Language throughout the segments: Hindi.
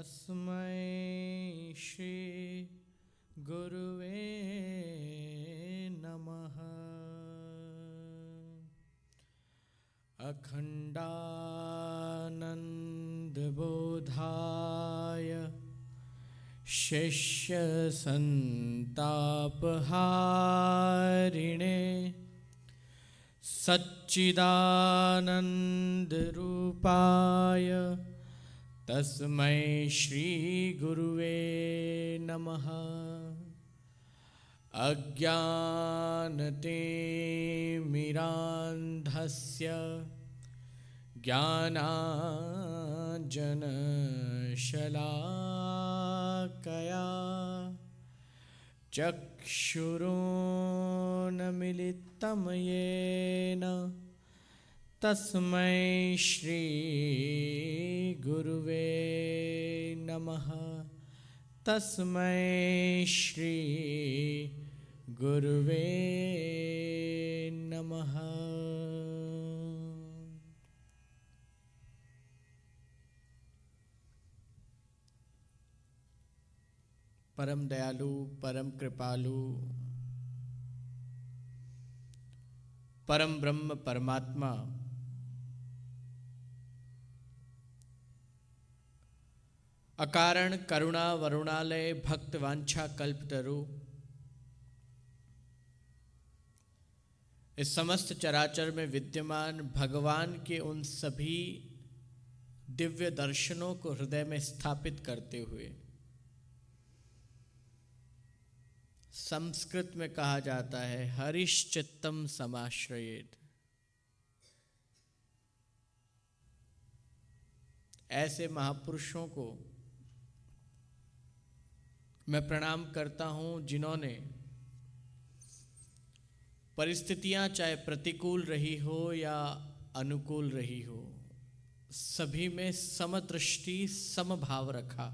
तस्मै श्री गुरुवे नमः। अखण्डानन्दबोधाय शिष्यसन्तापहारिणे सच्चिदानन्दरूपाय तस्मै श्री गुरुवे नमः। अज्ञानतिमिरान्धस्य ज्ञानाञ्जनशलाकया चक्षुरुन्मीलितं येन तस्मै श्री गुरुवे नमः। तस्मै श्री गुरुवे नमः। परम दयालु, परम कृपालु, परम ब्रह्म परमात्मा अकारण करुणा वरुणालय भक्त वांछा कल्पतरु इस समस्त चराचर में विद्यमान भगवान के उन सभी दिव्य दर्शनों को हृदय में स्थापित करते हुए संस्कृत में कहा जाता है हरिश्चित्तम समाश्रयेत। ऐसे महापुरुषों को मैं प्रणाम करता हूं जिन्होंने परिस्थितियां चाहे प्रतिकूल रही हो या अनुकूल रही हो, सभी में समदृष्टि समभाव रखा।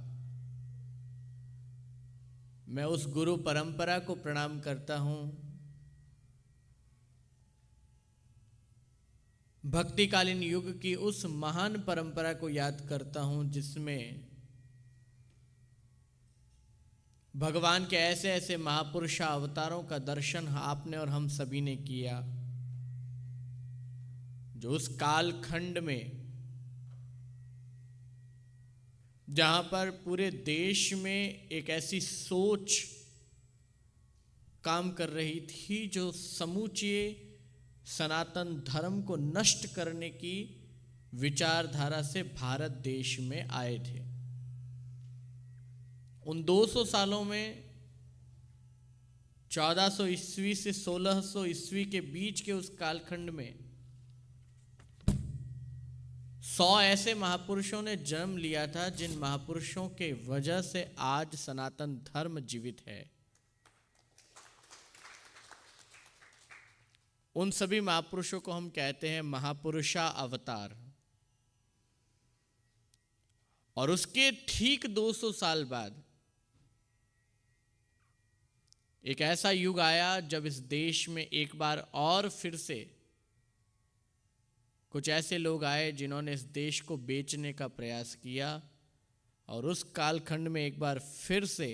मैं उस गुरु परंपरा को प्रणाम करता हूं, भक्तिकालीन युग की उस महान परंपरा को याद करता हूं जिसमें भगवान के ऐसे ऐसे महापुरुष अवतारों का दर्शन आपने और हम सभी ने किया, जो उस कालखंड में जहां पर पूरे देश में एक ऐसी सोच काम कर रही थी जो समूचे सनातन धर्म को नष्ट करने की विचारधारा से भारत देश में आए थे। उन 200 सालों में 1400 ईस्वी से 1600 ईस्वी के बीच के उस कालखंड में 100 ऐसे महापुरुषों ने जन्म लिया था जिन महापुरुषों के वजह से आज सनातन धर्म जीवित है। उन सभी महापुरुषों को हम कहते हैं महापुरुषा अवतार। और उसके ठीक 200 साल बाद एक ऐसा युग आया जब इस देश में एक बार और फिर से कुछ ऐसे लोग आए जिन्होंने इस देश को बेचने का प्रयास किया, और उस कालखंड में एक बार फिर से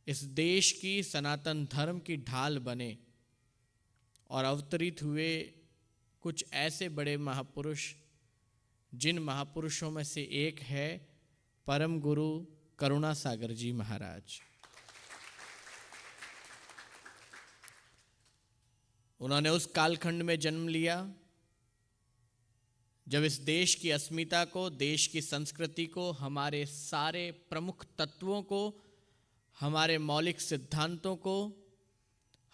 इस देश की सनातन धर्म की ढाल बने और अवतरित हुए कुछ ऐसे बड़े महापुरुष, जिन महापुरुषों में से एक है परम गुरु करुणासागर जी महाराज। उन्होंने उस कालखंड में जन्म लिया जब इस देश की अस्मिता को, देश की संस्कृति को, हमारे सारे प्रमुख तत्वों को, हमारे मौलिक सिद्धांतों को,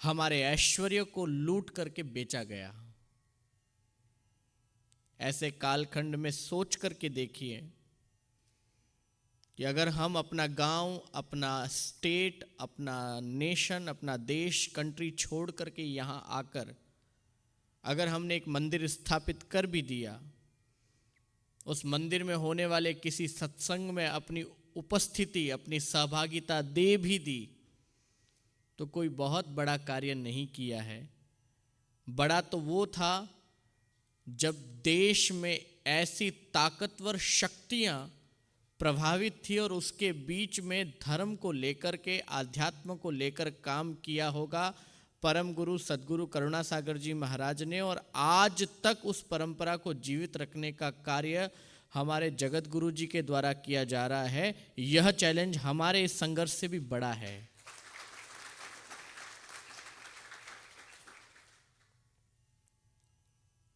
हमारे ऐश्वर्य को लूट करके बेचा गया। ऐसे कालखंड में सोच करके देखिए कि अगर हम अपना गांव, अपना स्टेट, अपना नेशन, अपना देश, कंट्री छोड़ करके यहाँ आकर अगर हमने एक मंदिर स्थापित कर भी दिया, उस मंदिर में होने वाले किसी सत्संग में अपनी उपस्थिति, अपनी सहभागिता दे भी दी, तो कोई बहुत बड़ा कार्य नहीं किया है। बड़ा तो वो था जब देश में ऐसी ताकतवर शक्तियां प्रभावित थी और उसके बीच में धर्म को लेकर के, आध्यात्म को लेकर काम किया होगा परम गुरु सद्गुरु करुणासागर जी महाराज ने। और आज तक उस परंपरा को जीवित रखने का कार्य हमारे जगत गुरु जी के द्वारा किया जा रहा है। यह चैलेंज हमारे इस संघर्ष से भी बड़ा है।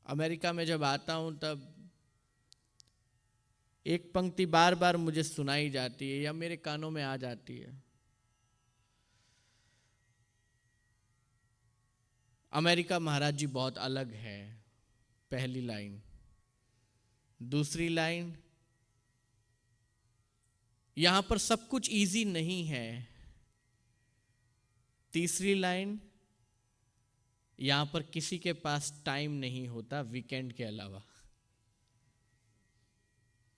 अमेरिका में जब आता हूं तब एक पंक्ति बार बार मुझे सुनाई जाती है या मेरे कानों में आ जाती है। अमेरिका महाराज जी बहुत अलग है, पहली लाइन। दूसरी लाइन, यहां पर सब कुछ इजी नहीं है। तीसरी लाइन, यहां पर किसी के पास टाइम नहीं होता वीकेंड के अलावा।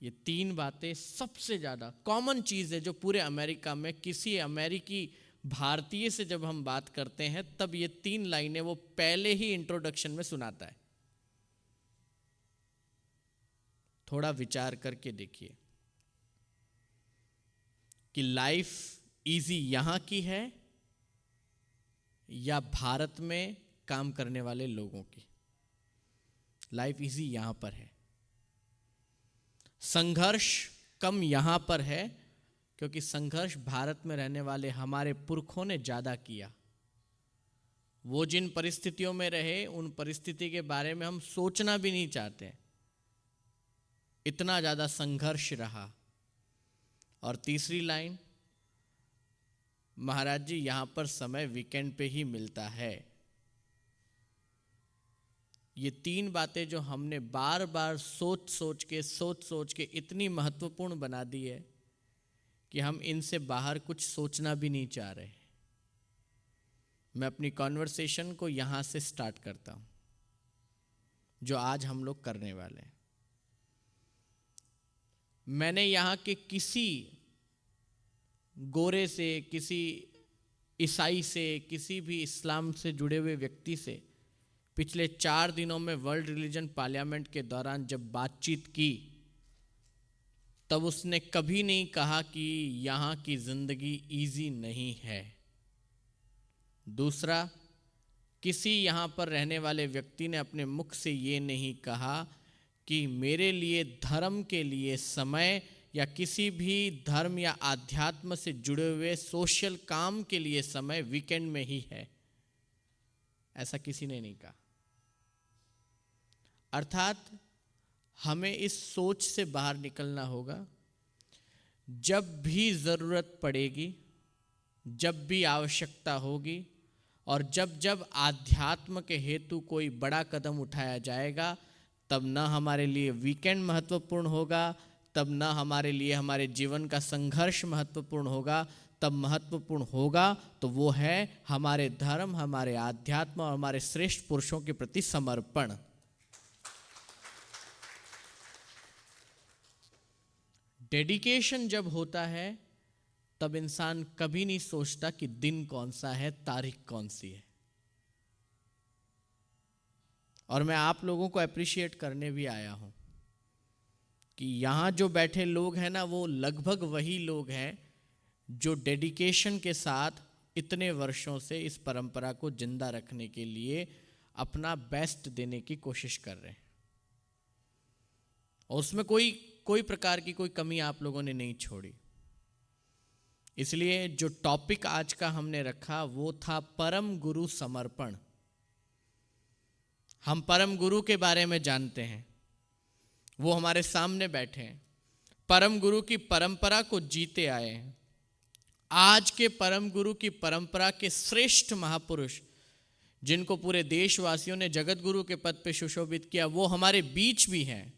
ये तीन बातें सबसे ज्यादा कॉमन चीज है जो पूरे अमेरिका में किसी अमेरिकी भारतीय से जब हम बात करते हैं तब ये तीन लाइनें वो पहले ही इंट्रोडक्शन में सुनाता है। थोड़ा विचार करके देखिए कि लाइफ इजी यहां की है या भारत में काम करने वाले लोगों की। लाइफ इजी यहां पर है, संघर्ष कम यहां पर है क्योंकि संघर्ष भारत में रहने वाले हमारे पुरखों ने ज्यादा किया। वो जिन परिस्थितियों में रहे उन परिस्थिति के बारे में हम सोचना भी नहीं चाहते, इतना ज्यादा संघर्ष रहा। और तीसरी लाइन, महाराज जी यहां पर समय वीकेंड पे ही मिलता है। ये तीन बातें जो हमने बार बार सोच सोच के इतनी महत्वपूर्ण बना दी है कि हम इनसे बाहर कुछ सोचना भी नहीं चाह रहे। मैं अपनी कॉन्वर्सेशन को यहां से स्टार्ट करता हूं जो आज हम लोग करने वाले हैं। मैंने यहां के किसी गोरे से, किसी ईसाई से, किसी भी इस्लाम से जुड़े हुए व्यक्ति से पिछले 4 दिनों में वर्ल्ड रिलीजन पार्लियामेंट के दौरान जब बातचीत की तब उसने कभी नहीं कहा कि यहां की जिंदगी इजी नहीं है। दूसरा, किसी यहां पर रहने वाले व्यक्ति ने अपने मुख से ये नहीं कहा कि मेरे लिए धर्म के लिए समय या किसी भी धर्म या आध्यात्म से जुड़े हुए सोशल काम के लिए समय वीकेंड में ही है। ऐसा किसी ने नहीं कहा। अर्थात हमें इस सोच से बाहर निकलना होगा, जब भी जरूरत पड़ेगी, जब भी आवश्यकता होगी और जब जब आध्यात्म के हेतु कोई बड़ा कदम उठाया जाएगा तब ना हमारे लिए वीकेंड महत्वपूर्ण होगा, तब ना हमारे लिए हमारे जीवन का संघर्ष महत्वपूर्ण होगा। तब महत्वपूर्ण होगा तो वो है हमारे धर्म, हमारे आध्यात्म और हमारे श्रेष्ठ पुरुषों के प्रति समर्पण। डेडिकेशन जब होता है तब इंसान कभी नहीं सोचता कि दिन कौन सा है, तारीख कौन सी है। और मैं आप लोगों को अप्रिशिएट करने भी आया हूं कि यहां जो बैठे लोग हैं ना, वो लगभग वही लोग हैं जो डेडिकेशन के साथ इतने वर्षों से इस परंपरा को जिंदा रखने के लिए अपना बेस्ट देने की कोशिश कर रहे हैं। और उसमें कोई प्रकार की कोई कमी आप लोगों ने नहीं छोड़ी। इसलिए जो टॉपिक आज का हमने रखा वो था परम गुरु समर्पण। हम परम गुरु के बारे में जानते हैं, वो हमारे सामने बैठे हैं, परम गुरु की परंपरा को जीते आए हैं। आज के परम गुरु की परंपरा के श्रेष्ठ महापुरुष जिनको पूरे देशवासियों ने जगत गुरु के पद पे सुशोभित किया, वो हमारे बीच भी हैं।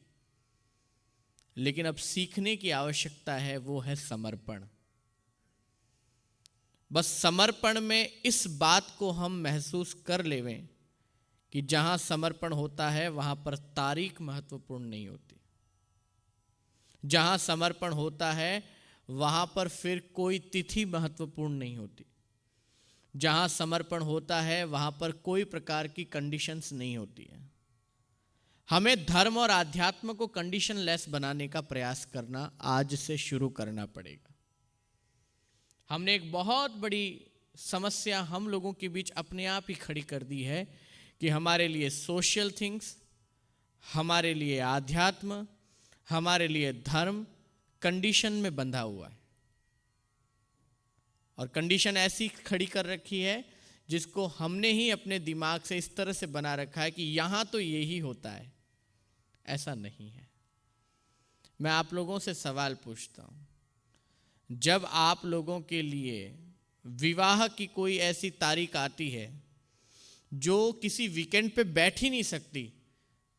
लेकिन अब सीखने की आवश्यकता है, वो है समर्पण। बस समर्पण में इस बात को हम महसूस कर लेवें कि जहां समर्पण होता है वहां पर तारीख महत्वपूर्ण नहीं होती। जहां समर्पण होता है वहां पर फिर कोई तिथि महत्वपूर्ण नहीं होती। जहां समर्पण होता है वहां पर कोई प्रकार की कंडीशंस नहीं होती है। हमें धर्म और आध्यात्म को कंडीशन लेस बनाने का प्रयास करना आज से शुरू करना पड़ेगा। हमने एक बहुत बड़ी समस्या हम लोगों के बीच अपने आप ही खड़ी कर दी है कि हमारे लिए सोशल थिंग्स, हमारे लिए आध्यात्म, हमारे लिए धर्म कंडीशन में बंधा हुआ है, और कंडीशन ऐसी खड़ी कर रखी है जिसको हमने ही अपने दिमाग से इस तरह से बना रखा है कि यहां तो यही होता है। ऐसा नहीं है। मैं आप लोगों से सवाल पूछता हूं, जब आप लोगों के लिए विवाह की कोई ऐसी तारीख आती है जो किसी वीकेंड पे बैठ ही नहीं सकती,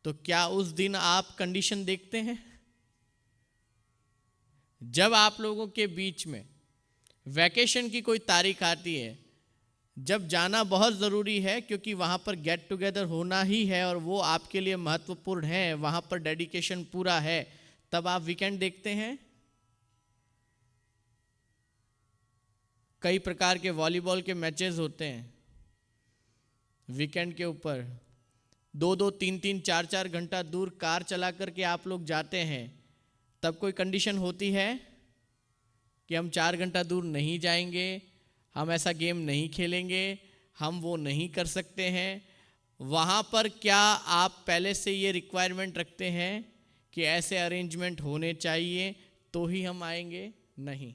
तो क्या उस दिन आप कंडीशन देखते हैं? जब आप लोगों के बीच में वैकेशन की कोई तारीख आती है, जब जाना बहुत ज़रूरी है क्योंकि वहाँ पर गेट टुगेदर होना ही है और वो आपके लिए महत्वपूर्ण है, वहाँ पर डेडिकेशन पूरा है, तब आप वीकेंड देखते हैं। कई प्रकार के वॉलीबॉल के मैचेस होते हैं वीकेंड के ऊपर, 2-2, 3-3, 4-4 घंटा दूर कार चला करके आप लोग जाते हैं, तब कोई कंडीशन होती है कि हम 4 घंटा दूर नहीं जाएंगे, हम ऐसा गेम नहीं खेलेंगे, हम वो नहीं कर सकते हैं। वहाँ पर क्या आप पहले से ये रिक्वायरमेंट रखते हैं कि ऐसे अरेंजमेंट होने चाहिए तो ही हम आएंगे? नहीं,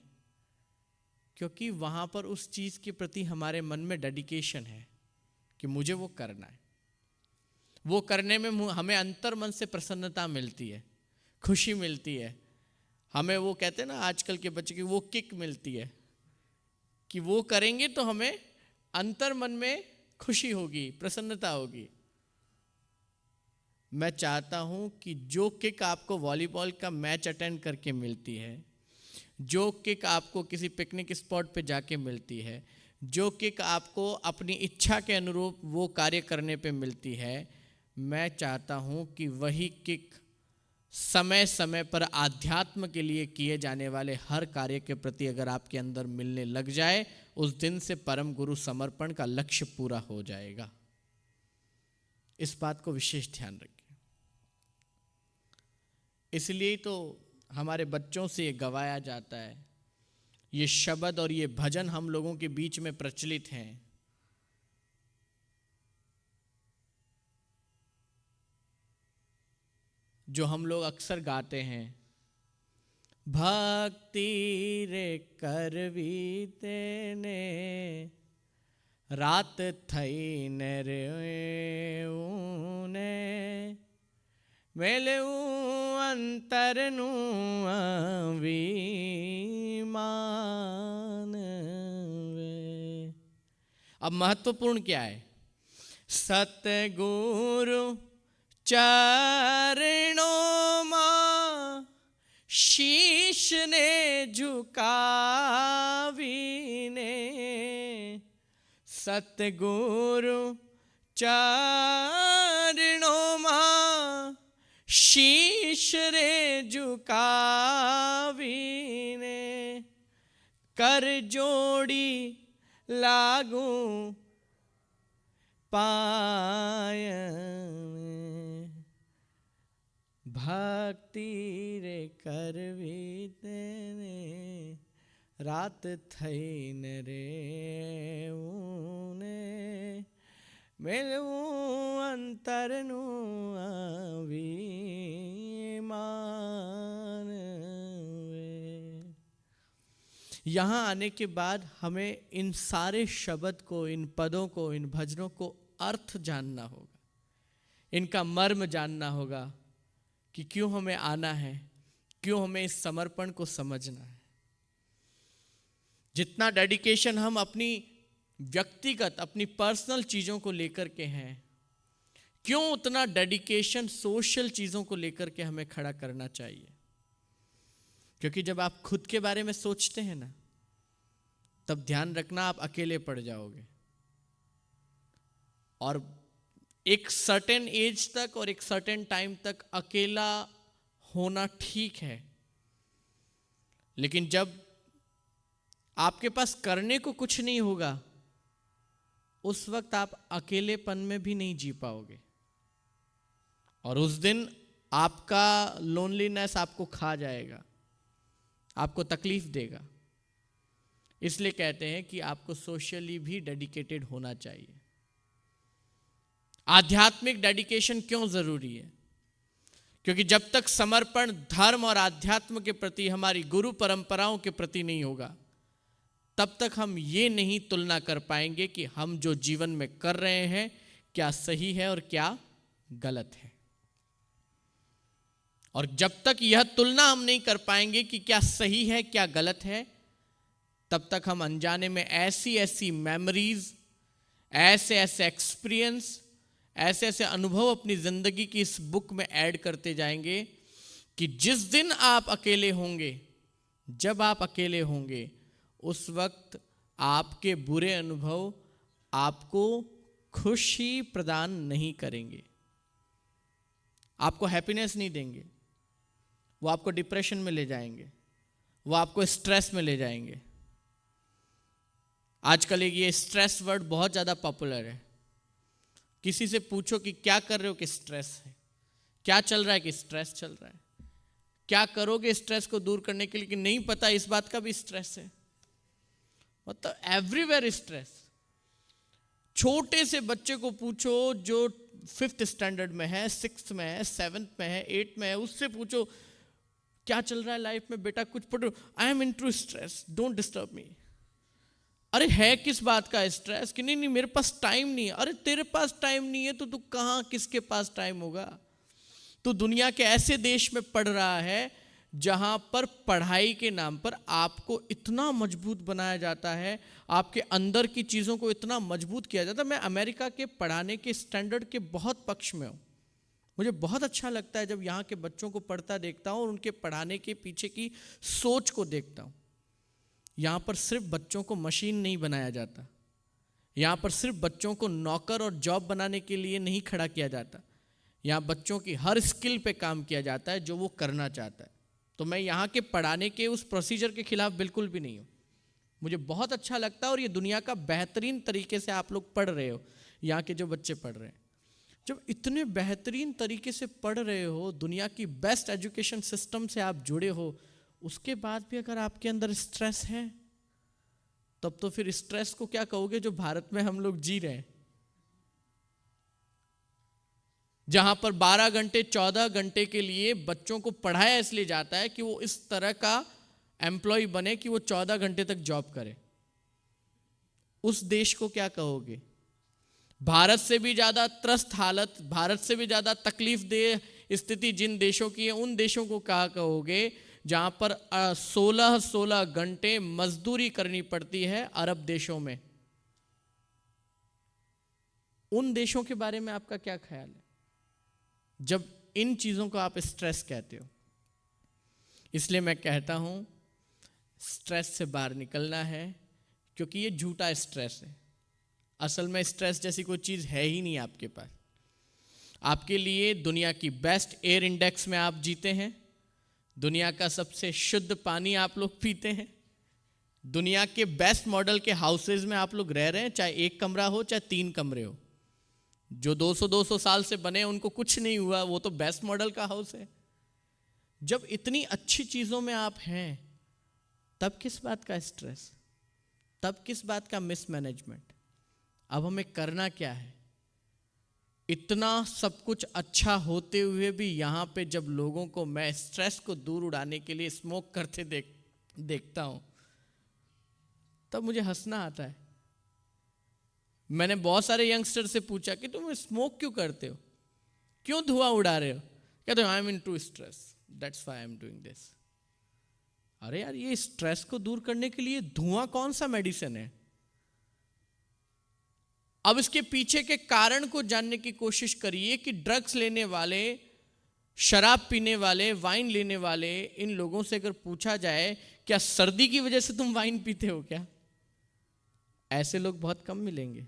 क्योंकि वहाँ पर उस चीज़ के प्रति हमारे मन में डेडिकेशन है कि मुझे वो करना है। वो करने में हमें अंतर मन से प्रसन्नता मिलती है, खुशी मिलती है। हमें वो कहते हैं ना आजकल के बच्चे की वो किक मिलती है कि वो करेंगे तो हमें अंतर मन में खुशी होगी, प्रसन्नता होगी। मैं चाहता हूं कि जो किक आपको वॉलीबॉल का मैच अटेंड करके मिलती है, जो किक आपको किसी पिकनिक स्पॉट पे जाके मिलती है, जो किक आपको अपनी इच्छा के अनुरूप वो कार्य करने पे मिलती है, मैं चाहता हूं कि वही किक समय समय पर आध्यात्म के लिए किए जाने वाले हर कार्य के प्रति अगर आपके अंदर मिलने लग जाए, उस दिन से परम गुरु समर्पण का लक्ष्य पूरा हो जाएगा। इस बात को विशेष ध्यान रखें। इसलिए तो हमारे बच्चों से ये गवाया जाता है, ये शब्द और ये भजन हम लोगों के बीच में प्रचलित हैं। जो हम लोग अक्सर गाते हैं, भक्ति रे करवी तेने रात थई न रे ऊने मेले अंतर नु अभिमान वे। अब महत्वपूर्ण क्या है? सतगुरु चरणों मां शीश ने झुकावीने, सतगुरु चरणों मां शीश रे झुकावीने, कर जोड़ी लागू पायन भक्ति रे करवी तेने रात थई न रे ऊने मेलू अंतर नु अभिमान वे। यहाँ आने के बाद हमें इन सारे शब्द को, इन पदों को, इन भजनों को अर्थ जानना होगा, इनका मर्म जानना होगा कि क्यों हमें आना है, क्यों हमें इस समर्पण को समझना है। जितना डेडिकेशन हम अपनी व्यक्तिगत, अपनी पर्सनल चीज़ों को लेकर के हैं, क्यों उतना डेडिकेशन सोशल चीज़ों को लेकर के हमें खड़ा करना चाहिए। क्योंकि जब आप खुद के बारे में सोचते हैं ना, तब ध्यान रखना आप अकेले पड़ जाओगे। और एक सर्टेन एज तक और एक सर्टेन टाइम तक अकेला होना ठीक है, लेकिन जब आपके पास करने को कुछ नहीं होगा, उस वक्त आप अकेलेपन में भी नहीं जी पाओगे। और उस दिन आपका लोनलीनेस आपको खा जाएगा, आपको तकलीफ देगा। इसलिए कहते हैं कि आपको सोशली भी डेडिकेटेड होना चाहिए। आध्यात्मिक डेडिकेशन क्यों जरूरी है? क्योंकि जब तक समर्पण धर्म और आध्यात्म के प्रति, हमारी गुरु परंपराओं के प्रति नहीं होगा, तब तक हम ये नहीं तुलना कर पाएंगे कि हम जो जीवन में कर रहे हैं क्या सही है और क्या गलत है। और जब तक यह तुलना हम नहीं कर पाएंगे कि क्या सही है क्या गलत है, तब तक हम अनजाने में ऐसी ऐसी मेमोरीज, ऐसे ऐसे एक्सपीरियंस, ऐसे ऐसे अनुभव अपनी जिंदगी की इस बुक में ऐड करते जाएंगे कि जिस दिन आप अकेले होंगे, जब आप अकेले होंगे, उस वक्त आपके बुरे अनुभव आपको खुशी प्रदान नहीं करेंगे, आपको हैप्पीनेस नहीं देंगे, वो आपको डिप्रेशन में ले जाएंगे, वो आपको स्ट्रेस में ले जाएंगे। आजकल ये स्ट्रेस वर्ड बहुत ज़्यादा पॉपुलर है। किसी से पूछो कि क्या कर रहे हो कि स्ट्रेस है, क्या चल रहा है कि स्ट्रेस चल रहा है, क्या करोगे स्ट्रेस को दूर करने के लिए कि नहीं पता, इस बात का भी स्ट्रेस है। मतलब एवरीवेयर स्ट्रेस। छोटे से बच्चे को पूछो जो 5th स्टैंडर्ड में है, 6th में है, 7th में है, 8th में है, उससे पूछो क्या चल रहा है लाइफ में, बेटा कुछ पढ़ो, I am into stress, don't disturb me. अरे है किस बात का स्ट्रेस? कि नहीं मेरे पास टाइम नहीं है। अरे तेरे पास टाइम नहीं है तो तू कहां, किसके पास टाइम होगा? तू दुनिया के ऐसे देश में पढ़ रहा है जहां पर पढ़ाई के नाम पर आपको इतना मजबूत बनाया जाता है, आपके अंदर की चीजों को इतना मजबूत किया जाता है। मैं अमेरिका के पढ़ाने के स्टैंडर्ड के बहुत पक्ष में हूं। मुझे बहुत अच्छा लगता है जब यहाँ के बच्चों को पढ़ता देखता हूं और उनके पढ़ाने के पीछे की सोच को देखता हूं। यहाँ पर सिर्फ बच्चों को मशीन नहीं बनाया जाता, यहाँ पर सिर्फ बच्चों को नौकर और जॉब बनाने के लिए नहीं खड़ा किया जाता, यहाँ बच्चों की हर स्किल पे काम किया जाता है जो वो करना चाहता है। तो मैं यहाँ के पढ़ाने के उस प्रोसीजर के खिलाफ बिल्कुल भी नहीं हूँ, मुझे बहुत अच्छा लगता है। और ये दुनिया का बेहतरीन तरीके से आप लोग पढ़ रहे हो, यहाँ के जो बच्चे पढ़ रहे हैं, जब इतने बेहतरीन तरीके से पढ़ रहे हो, दुनिया की बेस्ट एजुकेशन सिस्टम से आप जुड़े हो, उसके बाद भी अगर आपके अंदर स्ट्रेस है, तब तो फिर स्ट्रेस को क्या कहोगे जो भारत में हम लोग जी रहे हैं, जहां पर 12 घंटे 14 घंटे के लिए बच्चों को पढ़ाया इसलिए जाता है कि वो इस तरह का एम्प्लॉय बने कि वो 14 घंटे तक जॉब करे। उस देश को क्या कहोगे? भारत से भी ज्यादा त्रस्त हालत, भारत से भी ज्यादा तकलीफ दे स्थिति जिन देशों की है, उन देशों को क्या कहोगे जहां पर 16-16 घंटे मजदूरी करनी पड़ती है अरब देशों में? उन देशों के बारे में आपका क्या ख्याल है जब इन चीजों को आप स्ट्रेस कहते हो? इसलिए मैं कहता हूं स्ट्रेस से बाहर निकलना है, क्योंकि ये झूठा स्ट्रेस है। असल में स्ट्रेस जैसी कोई चीज है ही नहीं आपके पास। आपके लिए दुनिया की बेस्ट एयर इंडेक्स में आप जीते हैं, दुनिया का सबसे शुद्ध पानी आप लोग पीते हैं, दुनिया के बेस्ट मॉडल के हाउसेज में आप लोग रह रहे हैं, चाहे 1 कमरा हो चाहे 3 कमरे हो। जो 200-200 साल से बने उनको कुछ नहीं हुआ, वो तो बेस्ट मॉडल का हाउस है। जब इतनी अच्छी चीजों में आप हैं, तब किस बात का स्ट्रेस, तब किस बात का मिसमैनेजमेंट? अब हमें करना क्या है? इतना सब कुछ अच्छा होते हुए भी यहाँ पे जब लोगों को मैं स्ट्रेस को दूर उड़ाने के लिए स्मोक करते देखता हूँ, तब मुझे हंसना आता है। मैंने बहुत सारे यंगस्टर से पूछा कि तुम स्मोक क्यों करते हो, क्यों धुआं उड़ा रहे हो? कहते हो I am into stress, that's why I am doing this. अरे यार, ये स्ट्रेस को दूर करने के लिए धुआं कौन सा मेडिसिन है? अब इसके पीछे के कारण को जानने की कोशिश करिए कि ड्रग्स लेने वाले, शराब पीने वाले, वाइन लेने वाले, इन लोगों से अगर पूछा जाए क्या सर्दी की वजह से तुम वाइन पीते हो क्या, ऐसे लोग बहुत कम मिलेंगे।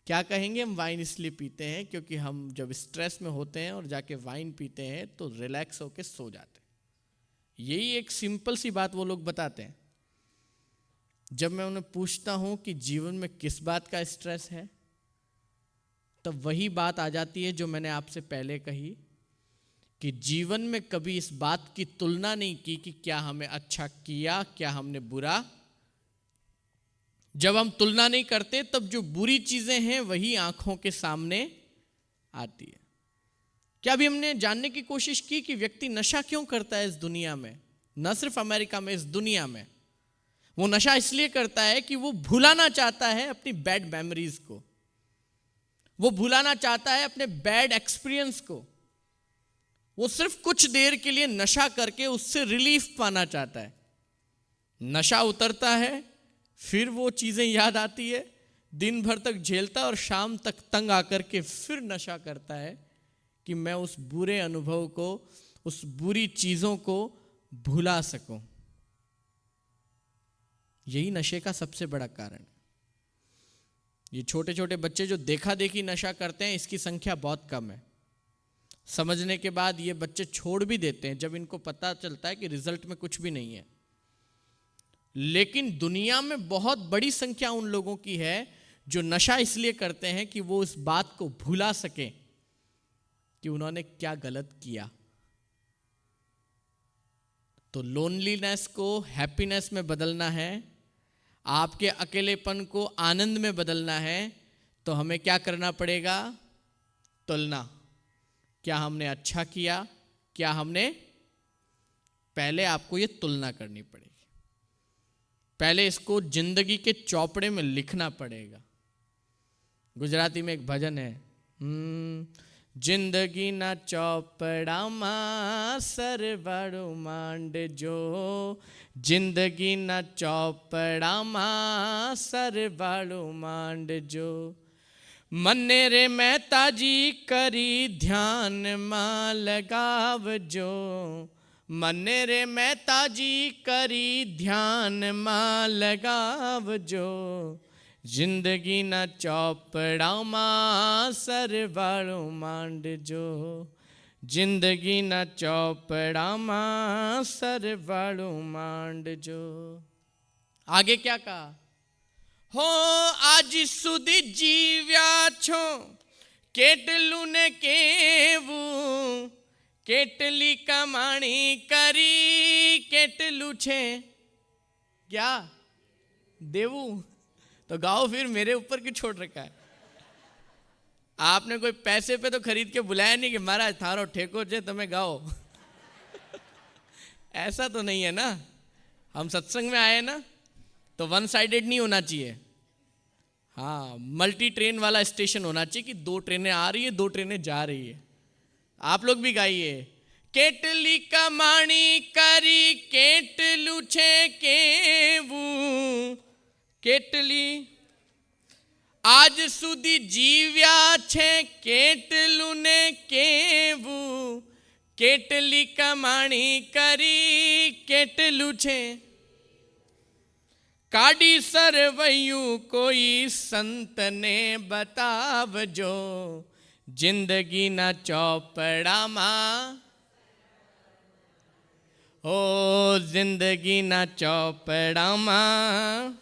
क्या कहेंगे? हम वाइन इसलिए पीते हैं क्योंकि हम जब स्ट्रेस में होते हैं और जाके वाइन पीते हैं तो रिलैक्स होके सो जाते हैं। यही एक सिंपल सी बात वो लोग बताते हैं। जब मैं उन्हें पूछता हूं कि जीवन में किस बात का स्ट्रेस है, तब वही बात आ जाती है जो मैंने आपसे पहले कही कि जीवन में कभी इस बात की तुलना नहीं की कि क्या हमें अच्छा किया, क्या हमने बुरा। जब हम तुलना नहीं करते तब जो बुरी चीजें हैं वही आंखों के सामने आती है। क्या अभी हमने जानने की कोशिश की कि व्यक्ति नशा क्यों करता है इस दुनिया में? न सिर्फ अमेरिका में, इस दुनिया में वो नशा इसलिए करता है कि वो भुलाना चाहता है अपनी बैड मेमोरीज को, वो भुलाना चाहता है अपने बैड एक्सपीरियंस को। वो सिर्फ कुछ देर के लिए नशा करके उससे रिलीफ पाना चाहता है। नशा उतरता है, फिर वो चीजें याद आती है, दिन भर तक झेलता और शाम तक तंग आकर के फिर नशा करता है कि मैं उस बुरे अनुभव को, उस बुरी चीजों को भुला सकूं। यही नशे का सबसे बड़ा कारण। ये छोटे छोटे बच्चे जो देखा देखी नशा करते हैं, इसकी संख्या बहुत कम है। समझने के बाद ये बच्चे छोड़ भी देते हैं जब इनको पता चलता है कि रिजल्ट में कुछ भी नहीं है। लेकिन दुनिया में बहुत बड़ी संख्या उन लोगों की है जो नशा इसलिए करते हैं कि वो इस बात को भुला सके कि उन्होंने क्या गलत किया। तो लोनलीनेस को हैप्पीनेस में बदलना है, आपके अकेलेपन को आनंद में बदलना है, तो हमें क्या करना पड़ेगा? तुलना। क्या हमने अच्छा किया, क्या हमने, पहले आपको ये तुलना करनी पड़ेगी। पहले इसको जिंदगी के चौपड़े में लिखना पड़ेगा। गुजराती में एक भजन है, जिंदगी ना चौपड़ा मां सरवाड़ो मांड जो, जिंदगी ना चौपड़ा मां सरवाड़ो मांड जो, मन्ने रे मेहता जी करी ध्यान मां लगावजो, मन्ने रे मेहता जी करी ध्यान मां लगावजो, जिंदगी ना चौपड़ा मां सरवाड़ो मांड जो, जिंदगी ना चौपड़ा मां सरवाड़ो मांड जो। आगे क्या कहा? हो आज सुधी जीव्या छो केटलू ने केवू, केटली कमाणी करी केटलू छे क्या देवू। तो गाओ फिर, मेरे ऊपर क्यों छोड़ रखा है? आपने कोई पैसे पे तो खरीद के बुलाया नहीं कि महाराज थारो ठेको जे तुम्हें गाओ। ऐसा तो नहीं है ना। हम सत्संग में आए ना, तो वन साइडेड नहीं होना चाहिए। हाँ, मल्टी ट्रेन वाला स्टेशन होना चाहिए कि 2 ट्रेनें आ रही है, 2 ट्रेनें जा रही है। आप लोग भी गाइए, केटली कमाणी करी केटलू छे केवू, केटली आज सुधी जीव्या छे केटलू ने केवू, केटली कमाणी करी केटलू छे, काडी सरवैयू कोई संत ने बतावजो, जिंदगी ना चौपड़ा मां, ओ जिंदगी ना चौपड़ा मां,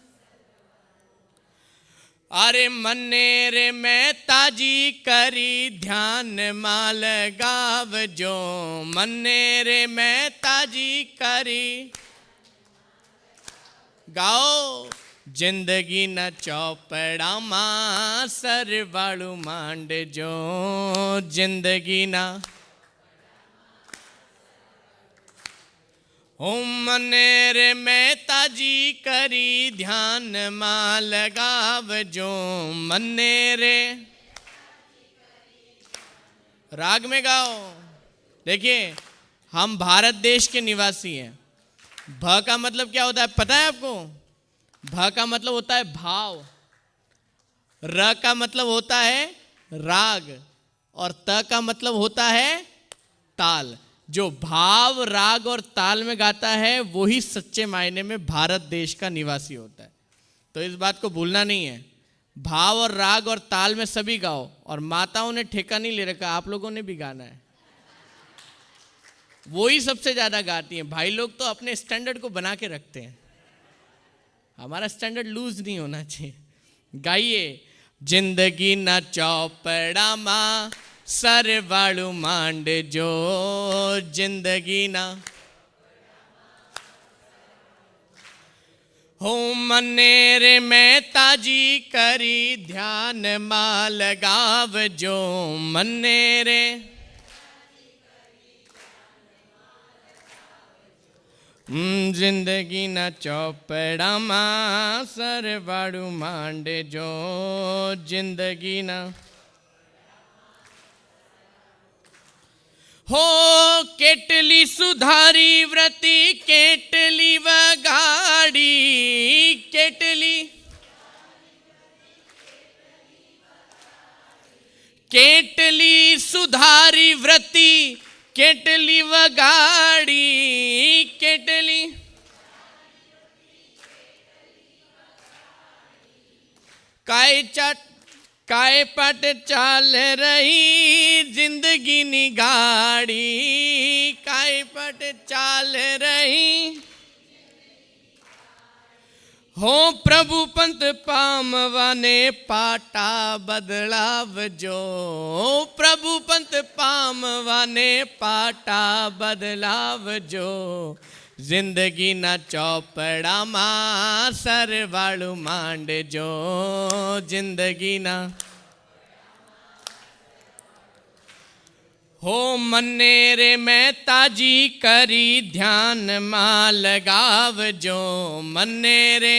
अरे मन्ने रे मेहता जी करी ध्यान मां लगावजो, मन्ने रे मेहता जी करी, गाओ, जिंदगी न चौपड़ा मां सरवाड़ू मांड जो, जिंदगी ना ओ मन्ने रे मेहता जी करी ध्यान मां लगावजो, मन्ने रे। राग में गाओ। देखिए, हम भारत देश के निवासी हैं। भ का मतलब क्या होता है पता है आपको? भ का मतलब होता है भाव, र का मतलब होता है राग, और त का मतलब होता है ताल। जो भाव, राग और ताल में गाता है वही सच्चे मायने में भारत देश का निवासी होता है। तो इस बात को भूलना नहीं है। भाव और राग और ताल में सभी गाओ, और माताओं ने ठेका नहीं ले रखा, आप लोगों ने भी गाना है। वो ही सबसे ज्यादा गाती हैं। भाई लोग तो अपने स्टैंडर्ड को बना के रखते हैं, हमारा स्टैंडर्ड लूज नहीं होना चाहिए। गाइए, જિંદગીના ચોપડામાં સરવાળું માંડજો, જિંદગીના હો મને રે મહેતાજી કરી ધ્યાનમાં લગાવજો, મને રે જિંદગીના ચોપડામાં સરવાળું માંડજો, જિંદગીના હો કેટલી સુધારી વ્રતિ કેટલી વગાડી, કેટલી સુધારી વ્રતિ કેટલી વગાડી, કેટલી કાય પટ ચાલ રહી જિંદગીની ગાડી, કાય પટ ચાલ રહી હો પ્રભુ પંત પામવાને પાટા બદલાવજો, પ્રભુ પંત પામવાને પાટા બદલાવજો, જિંદગીના ચોપડામાં સરવાળું માંડજો, જિંદગીના હો મને રે મહેતાજી કરી ધ્યાનમાં લગાવજો, મને રે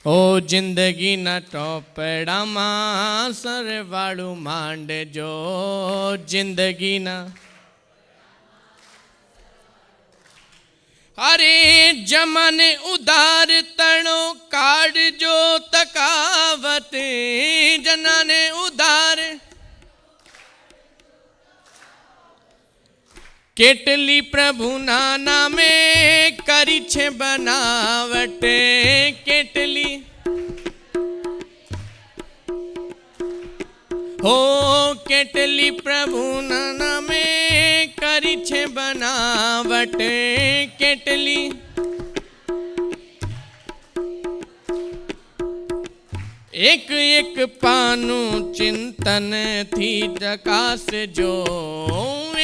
ઓ જિંદગીના ચોપડામાં સરવાળું માંડજો, જિંદગીના અરે જમને ઉધાર તણો કાઢજો તકાવત, જનાને ઉધાર કેટલી પ્રભુના નામે કરી છે બનાવટ, કેટલી હો કેટલી પ્રભુના નામે કરી છે બનાવટ, કેટલી એક એક પાનું ચિંતનથી ચકાસજો,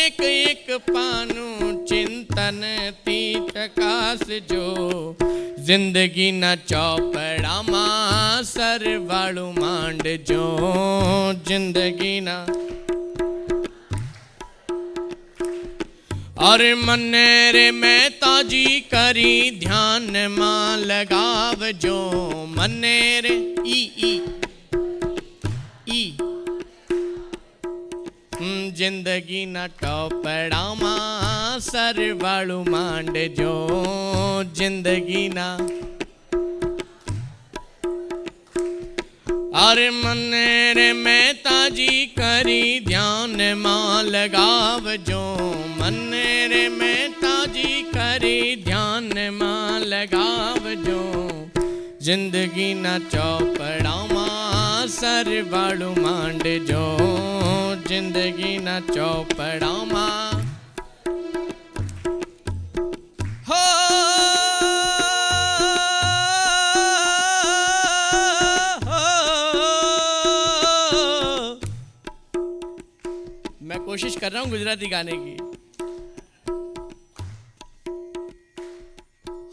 એક એક પાનું ચિંતનથી ચકાસજો, જિંદગીના ચોપડામાં સરવાળું માંડજો, જિંદગીના और મને રે મહેતાજી કરી ધ્યાનમાં લગાવજો, મને રે ઈ જિંદગીના ચોપડામાં સરવાળું માંડજો, જિંદગીના અરે મને રે મહેતાજી કરી ધ્યાનમાં લગાવજો, મને રે મહેતાજી કરી ધ્યાનમાં લગાવજો, જિંદગીના ચોપડામાં સરવાળું માંડજો, જિંદગીના ચોપડામાં હો मैं कोशिश कर रहा हूं गुजराती गाने की।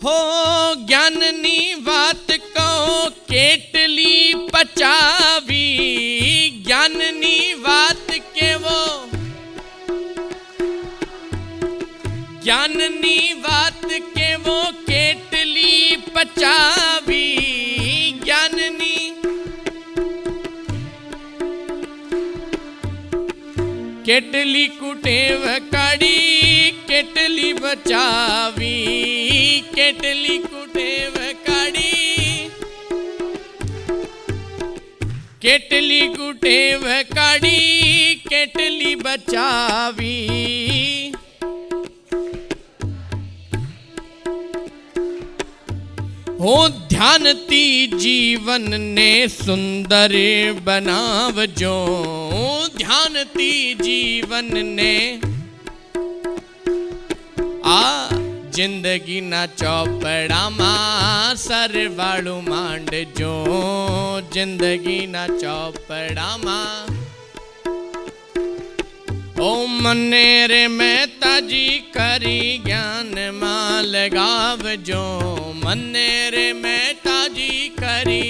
हो ज्ञाननी बात कहो केटली पचावी, ज्ञाननी बात केवो ज्ञाननी बात केवो केटली पचावी, ज्ञाननी केटली कुटेव काढ़ी केटली बचावी, केटली कुटेव काढ़ी केटली कुटेव काढ़ी केटली बचावी, हो ध्यानती जीवन ने सुंदर बनावजो, ध्यानती जीवन ने जिंदगी ना चौपड़ा मां सरवाड़ू मांड जो, जिंदगी ना चौपड़ा मां। ओ मने रे मेहता जी करी ज्ञान मां लगाव जो, मने रे मेहता जी करी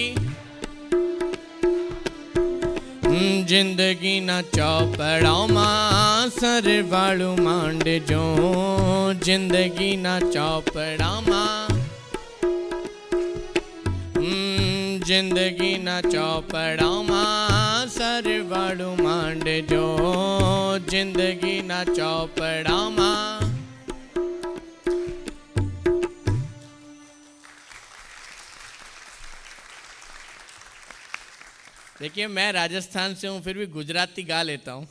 जिंदगी ना चौपड़ा मां सरवाड़ू मांड जो, जिंदगी ना चौपड़ा मां। जिंदगी ना चौपड़ा मां सरवाड़ू मांड जो, जिंदगी ना चौपड़ा मां। देखिए मैं राजस्थान से हूं, फिर भी गुजराती गा लेता हूं।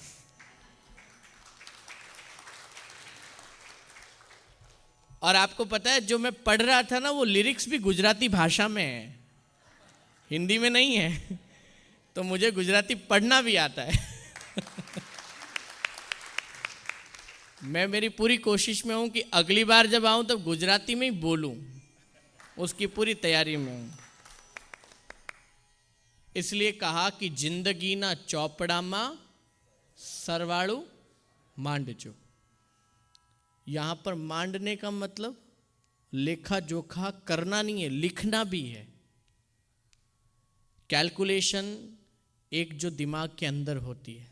और आपको पता है जो मैं पढ़ रहा था ना, वो लिरिक्स भी गुजराती भाषा में है, हिंदी में नहीं है। तो मुझे गुजराती पढ़ना भी आता है। मैं मेरी पूरी कोशिश में हूं कि अगली बार जब आऊं तब गुजराती में ही बोलूं, उसकी पूरी तैयारी में हूं। इसलिए कहा कि जिंदगी ना चौपड़ा मां सरवाड़ू मांड जो। यहां पर मांडने का मतलब लेखा जोखा करना नहीं है, लिखना भी है। कैलकुलेशन एक जो दिमाग के अंदर होती है,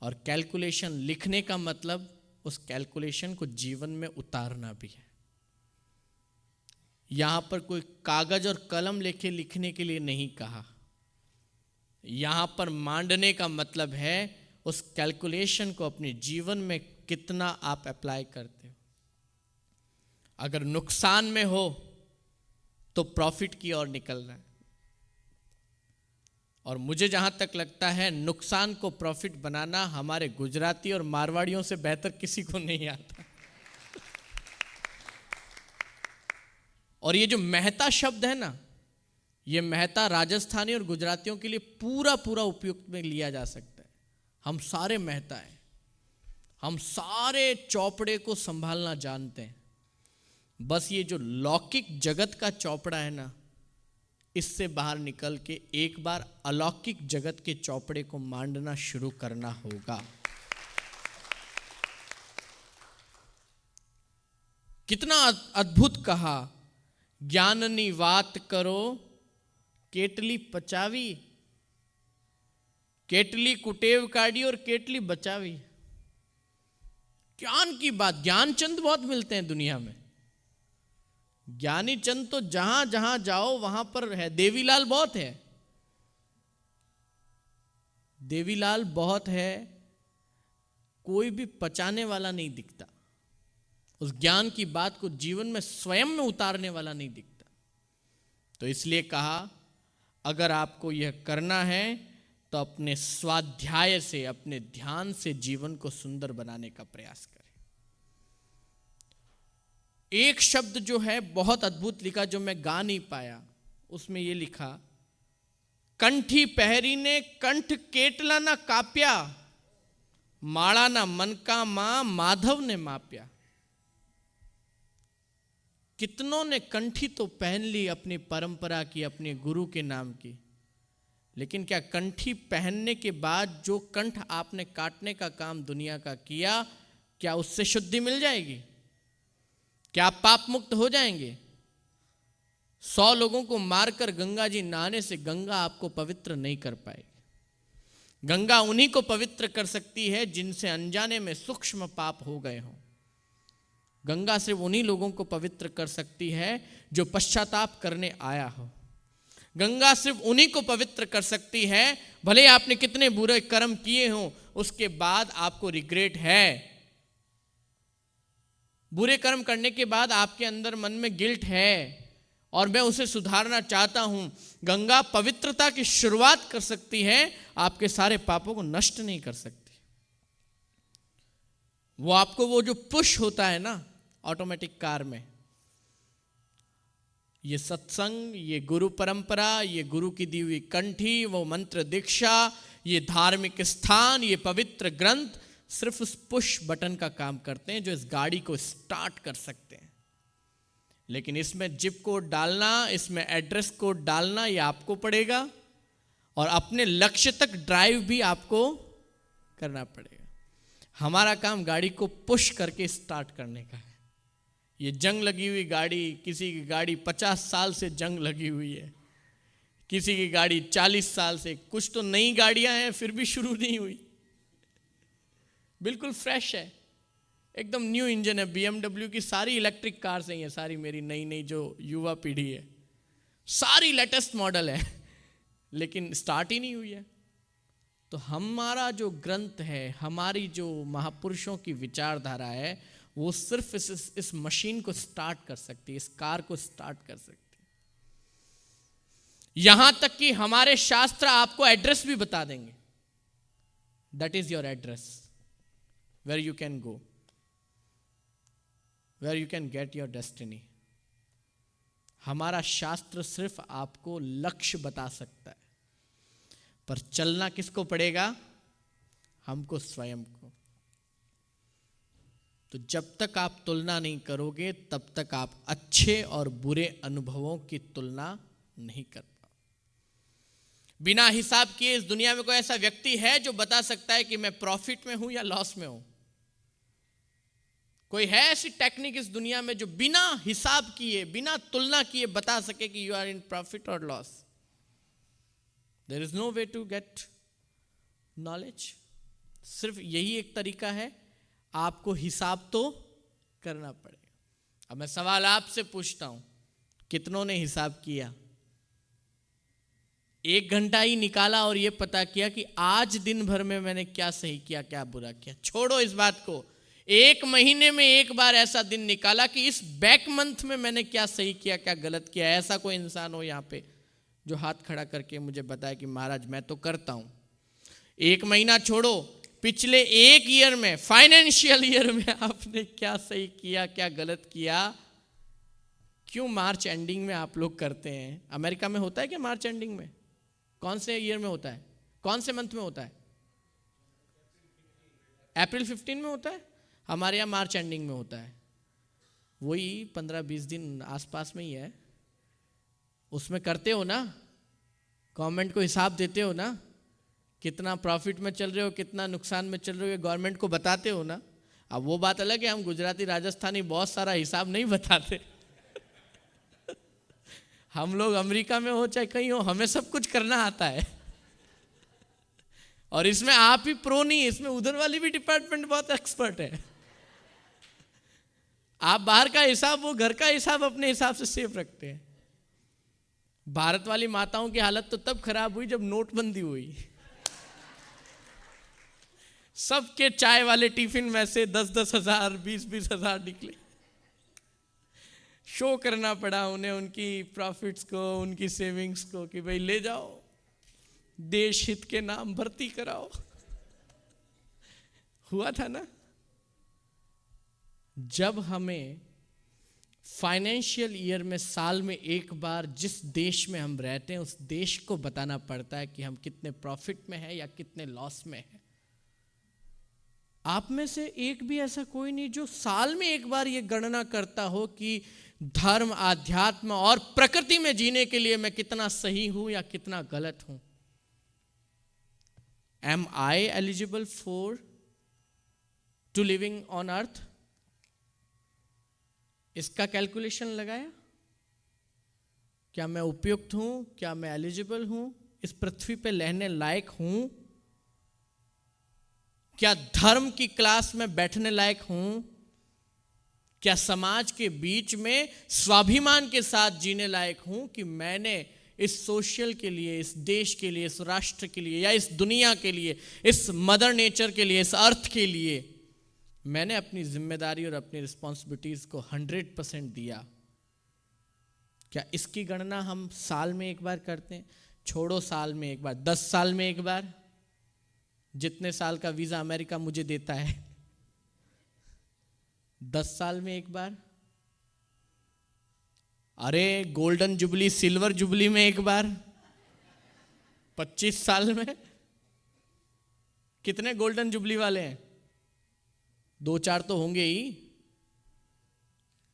और कैलकुलेशन लिखने का मतलब उस कैलकुलेशन को जीवन में उतारना भी है। यहां पर कोई कागज और कलम लेके लिखने के लिए नहीं कहा। यहां पर मांडने का मतलब है उस कैलकुलेशन को अपने जीवन में कितना आप अप्लाई करते हो। अगर नुकसान में हो तो प्रॉफिट की ओर निकलना है। और मुझे जहां तक लगता है नुकसान को प्रॉफिट बनाना हमारे गुजराती और मारवाड़ियों से बेहतर किसी को नहीं आता। और ये जो मेहता शब्द है ना, ये मेहता राजस्थानी और गुजरातियों के लिए पूरा पूरा उपयुक्त में लिया जा सकता है। हम सारे मेहता हैं, हम सारे चौपड़े को संभालना जानते हैं। बस ये जो लौकिक जगत का चौपड़ा है ना, इससे बाहर निकल के एक बार अलौकिक जगत के चौपड़े को मांडना शुरू करना होगा। कितना अद्भुत कहा, ज्ञाननी बात करो केटली पचावी, केटली कुटेव काढ़ी और केटली बचावी। ज्ञान की बात, ज्ञानचंद बहुत मिलते हैं दुनिया में। ज्ञानी चंद तो जहां जहां जाओ वहां पर है। देवीलाल बहुत है, देवीलाल बहुत है, कोई भी पचाने वाला नहीं दिखता। उस ज्ञान की बात को जीवन में स्वयं में उतारने वाला नहीं दिखता। तो इसलिए कहा अगर आपको यह करना है तो अपने स्वाध्याय से, अपने ध्यान से जीवन को सुंदर बनाने का प्रयास करें। एक शब्द जो है बहुत अद्भुत लिखा, जो मैं गा नहीं पाया, उसमें यह लिखा, कंठी पहरी ने कंठ केटला ना काप्या, माड़ा ना मन का मां माधव ने माप्या। कितनों ने कंठी तो पहन ली अपनी परंपरा की, अपने गुरु के नाम की, लेकिन क्या कंठी पहनने के बाद जो कंठ आपने काटने का काम दुनिया का किया, क्या उससे शुद्धि मिल जाएगी? क्या आप पाप मुक्त हो जाएंगे? 100 लोगों को मारकर गंगा जी नहाने से गंगा आपको पवित्र नहीं कर पाएगी। गंगा उन्हीं को पवित्र कर सकती है जिनसे अनजाने में सूक्ष्म पाप हो गए हों। गंगा सिर्फ उन्हीं लोगों को पवित्र कर सकती है जो पश्चाताप करने आया हो। गंगा सिर्फ उन्हीं को पवित्र कर सकती है, भले आपने कितने बुरे कर्म किए हों, उसके बाद आपको रिग्रेट है। बुरे कर्म करने के बाद आपके अंदर मन में गिल्ट है और मैं उसे सुधारना चाहता हूं। गंगा पवित्रता की शुरुआत कर सकती है, आपके सारे पापों को नष्ट नहीं कर सकती। वो आपको वो जो पुश होता है ना ऑटोमेटिक कार में, ये सत्संग, ये गुरु परंपरा, ये गुरु की दी हुई कंठी, वो मंत्र दीक्षा, ये धार्मिक स्थान, ये पवित्र ग्रंथ सिर्फ उस पुश बटन का काम करते हैं जो इस गाड़ी को स्टार्ट कर सकते हैं। लेकिन इसमें जिप कोड डालना, इसमें एड्रेस कोड डालना, ये आपको पड़ेगा और अपने लक्ष्य तक ड्राइव भी आपको करना पड़ेगा। हमारा काम गाड़ी को पुश करके स्टार्ट करने का है। ये जंग लगी हुई गाड़ी, किसी की गाड़ी 50 साल से जंग लगी हुई है, किसी की गाड़ी 40 साल से, कुछ तो नई गाड़ियां हैं फिर भी शुरू नहीं हुई, बिल्कुल फ्रेश है, एकदम न्यू इंजन है। BMW की सारी इलेक्ट्रिक कार्स हैं, ये सारी मेरी नई नई जो युवा पीढ़ी है, सारी लेटेस्ट मॉडल है, लेकिन स्टार्ट ही नहीं हुई है। तो हमारा जो ग्रंथ है, हमारी जो महापुरुषों की विचारधारा है, वो सिर्फ इस मशीन को स्टार्ट कर सकती है, इस कार को स्टार्ट कर सकती है। यहां तक कि हमारे शास्त्र आपको एड्रेस भी बता देंगे, that is your address, where you can go, where you can get your destiny. हमारा शास्त्र सिर्फ आपको लक्ष्य बता सकता है, पर चलना किसको पड़ेगा? हमको स्वयं को। तो जब तक आप तुलना नहीं करोगे, तब तक आप अच्छे और बुरे अनुभवों की तुलना नहीं कर पाओगे। बिना हिसाब किए इस दुनिया में कोई ऐसा व्यक्ति है जो बता सकता है कि मैं प्रॉफिट में हूं या लॉस में हूं? कोई है ऐसी टेक्निक इस दुनिया में जो बिना हिसाब किए, बिना तुलना किए बता सके कि यू आर इन प्रॉफिट और loss? There is no way to get knowledge. सिर्फ यही एक तरीका है, आपको हिसाब तो करना पड़ेगा। अब मैं सवाल आपसे पूछता हूं, कितनों ने हिसाब किया? 1 घंटा ही निकाला और यह पता किया कि आज दिन भर में मैंने क्या सही किया, क्या बुरा किया? छोड़ो इस बात को, 1 महीने में एक बार ऐसा दिन निकाला कि इस बैक मंथ में मैंने क्या सही किया, क्या गलत किया? ऐसा कोई इंसान हो यहां पे जो हाथ खड़ा करके मुझे बताए कि महाराज मैं तो करता हूं। 1 महीना छोड़ो, पिछले 1 ईयर में, फाइनेंशियल ईयर में आपने क्या सही किया, क्या गलत किया? क्यों मार्च एंडिंग में आप लोग करते हैं? अमेरिका में होता है क्या मार्च एंडिंग में? कौन से ईयर में होता है? कौन से मंथ में होता है? अप्रैल 15 में होता है। हमारे यहाँ मार्च एंडिंग में होता है, वही 15-20 दिन आसपास में ही है। उसमें करते हो ना, गवर्नमेंट को हिसाब देते हो ना, कितना प्रॉफिट में चल रहे हो, कितना नुकसान में चल रहे हो, गवर्नमेंट को बताते हो ना। अब वो बात अलग है, हम गुजराती राजस्थानी बहुत सारा हिसाब नहीं बताते। हम लोग अमेरिका में हो चाहे कहीं हो, हमें सब कुछ करना आता है। और इसमें आप ही प्रो नहीं, इसमें उधर वाली भी डिपार्टमेंट बहुत एक्सपर्ट है। आप बाहर का हिसाब, वो घर का हिसाब अपने हिसाब से सेफ रखते हैं। भारत वाली माताओं की हालत तो तब खराब हुई जब नोटबंदी हुई। सबके चाय वाले टिफिन में से 10-10 हजार, 20-20 हजार निकले। शो करना पड़ा उन्हें, उनकी प्रॉफिट्स को, उनकी सेविंग्स को, कि भाई ले जाओ, देश हित के नाम भर्ती कराओ। हुआ था ना? जब हमें फाइनेंशियल ईयर में, साल में एक बार जिस देश में हम रहते हैं उस देश को बताना पड़ता है कि हम कितने प्रॉफिट में हैं या कितने लॉस में हैं। आप में से एक भी ऐसा कोई नहीं जो साल में एक बार ये गणना करता हो कि धर्म, आध्यात्म और प्रकृति में जीने के लिए मैं कितना सही हूं या कितना गलत हूं। Am I eligible for to living on earth? इसका कैलकुलेशन लगाया? क्या मैं उपयुक्त हूं? क्या मैं एलिजिबल हूं? इस पृथ्वी पे रहने लायक हूं? क्या धर्म की क्लास में बैठने लायक हूं? क्या समाज के बीच में स्वाभिमान के साथ जीने लायक हूं कि मैंने इस सोशल के लिए, इस देश के लिए, इस राष्ट्र के लिए या इस दुनिया के लिए, इस मदर नेचर के लिए, इस अर्थ के लिए मैंने अपनी जिम्मेदारी और अपनी रिस्पॉन्सिबिलिटीज को 100% दिया? क्या इसकी गणना हम साल में एक बार करते हैं? छोड़ो साल में एक बार, 10 साल में एक बार, जितने साल का वीजा अमेरिका मुझे देता है, 10 साल में एक बार। अरे गोल्डन जुबली, सिल्वर जुबली में एक बार, 25 साल में। कितने गोल्डन जुबली वाले हैं? 2-4 तो होंगे ही।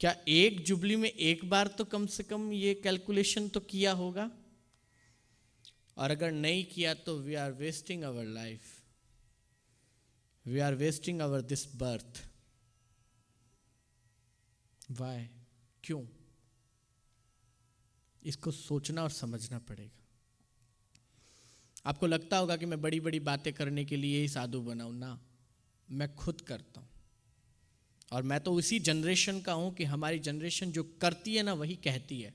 क्या एक जुबली में एक बार तो कम से कम ये कैलकुलेशन तो किया होगा? और अगर नहीं किया तो we are wasting our life, we are wasting our this birth. Why? क्यों? इसको सोचना और समझना पड़ेगा। आपको लगता होगा कि मैं बड़ी बड़ी बातें करने के लिए ही साधु बनाऊं ना, मैं खुद करता हूं। और मैं तो उसी जनरेशन का हूं कि हमारी जनरेशन जो करती है ना वही कहती है।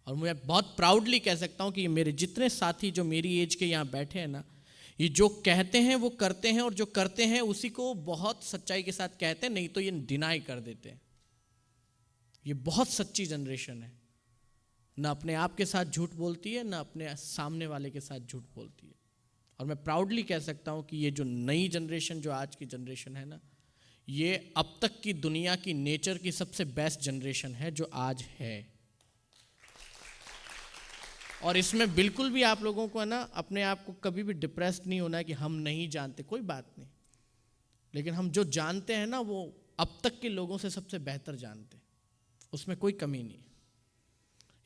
और मैं बहुत प्राउडली कह सकता हूं कि ये मेरे जितने साथी जो मेरी एज के यहाँ बैठे हैं ना, ये जो कहते हैं वो करते हैं, और जो करते हैं उसी को बहुत सच्चाई के साथ कहते हैं, नहीं तो ये डिनाई कर देते हैं। ये बहुत सच्ची जनरेशन है, ना अपने आप के साथ झूठ बोलती है, ना अपने सामने वाले के साथ झूठ बोलती है। और मैं प्राउडली कह सकता हूं कि ये जो नई जनरेशन, जो आज की जनरेशन है ना, ये अब तक की दुनिया की नेचर की सबसे बेस्ट जनरेशन है जो आज है। और इसमें बिल्कुल भी आप लोगों को है ना, अपने आप को कभी भी डिप्रेस्ड नहीं होना है कि हम नहीं जानते, कोई बात नहीं। लेकिन हम जो जानते हैं ना वो अब तक के लोगों से सबसे बेहतर जानते हैं, उसमें कोई कमी नहीं।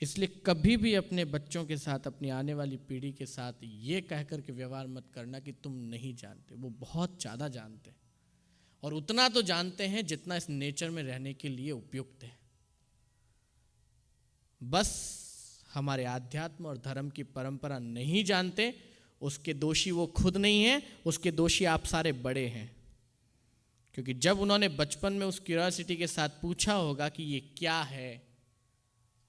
इसलिए कभी भी अपने बच्चों के साथ, अपनी आने वाली पीढ़ी के साथ ये कह कर के व्यवहार मत करना कि तुम नहीं जानते। वो बहुत ज़्यादा जानते हैं, और उतना तो जानते हैं जितना इस नेचर में रहने के लिए उपयुक्त है। बस हमारे आध्यात्म और धर्म की परंपरा नहीं जानते, उसके दोषी वो खुद नहीं है, उसके दोषी आप सारे बड़े हैं। क्योंकि जब उन्होंने बचपन में उस क्यूरियोसिटी के साथ पूछा होगा कि ये क्या है,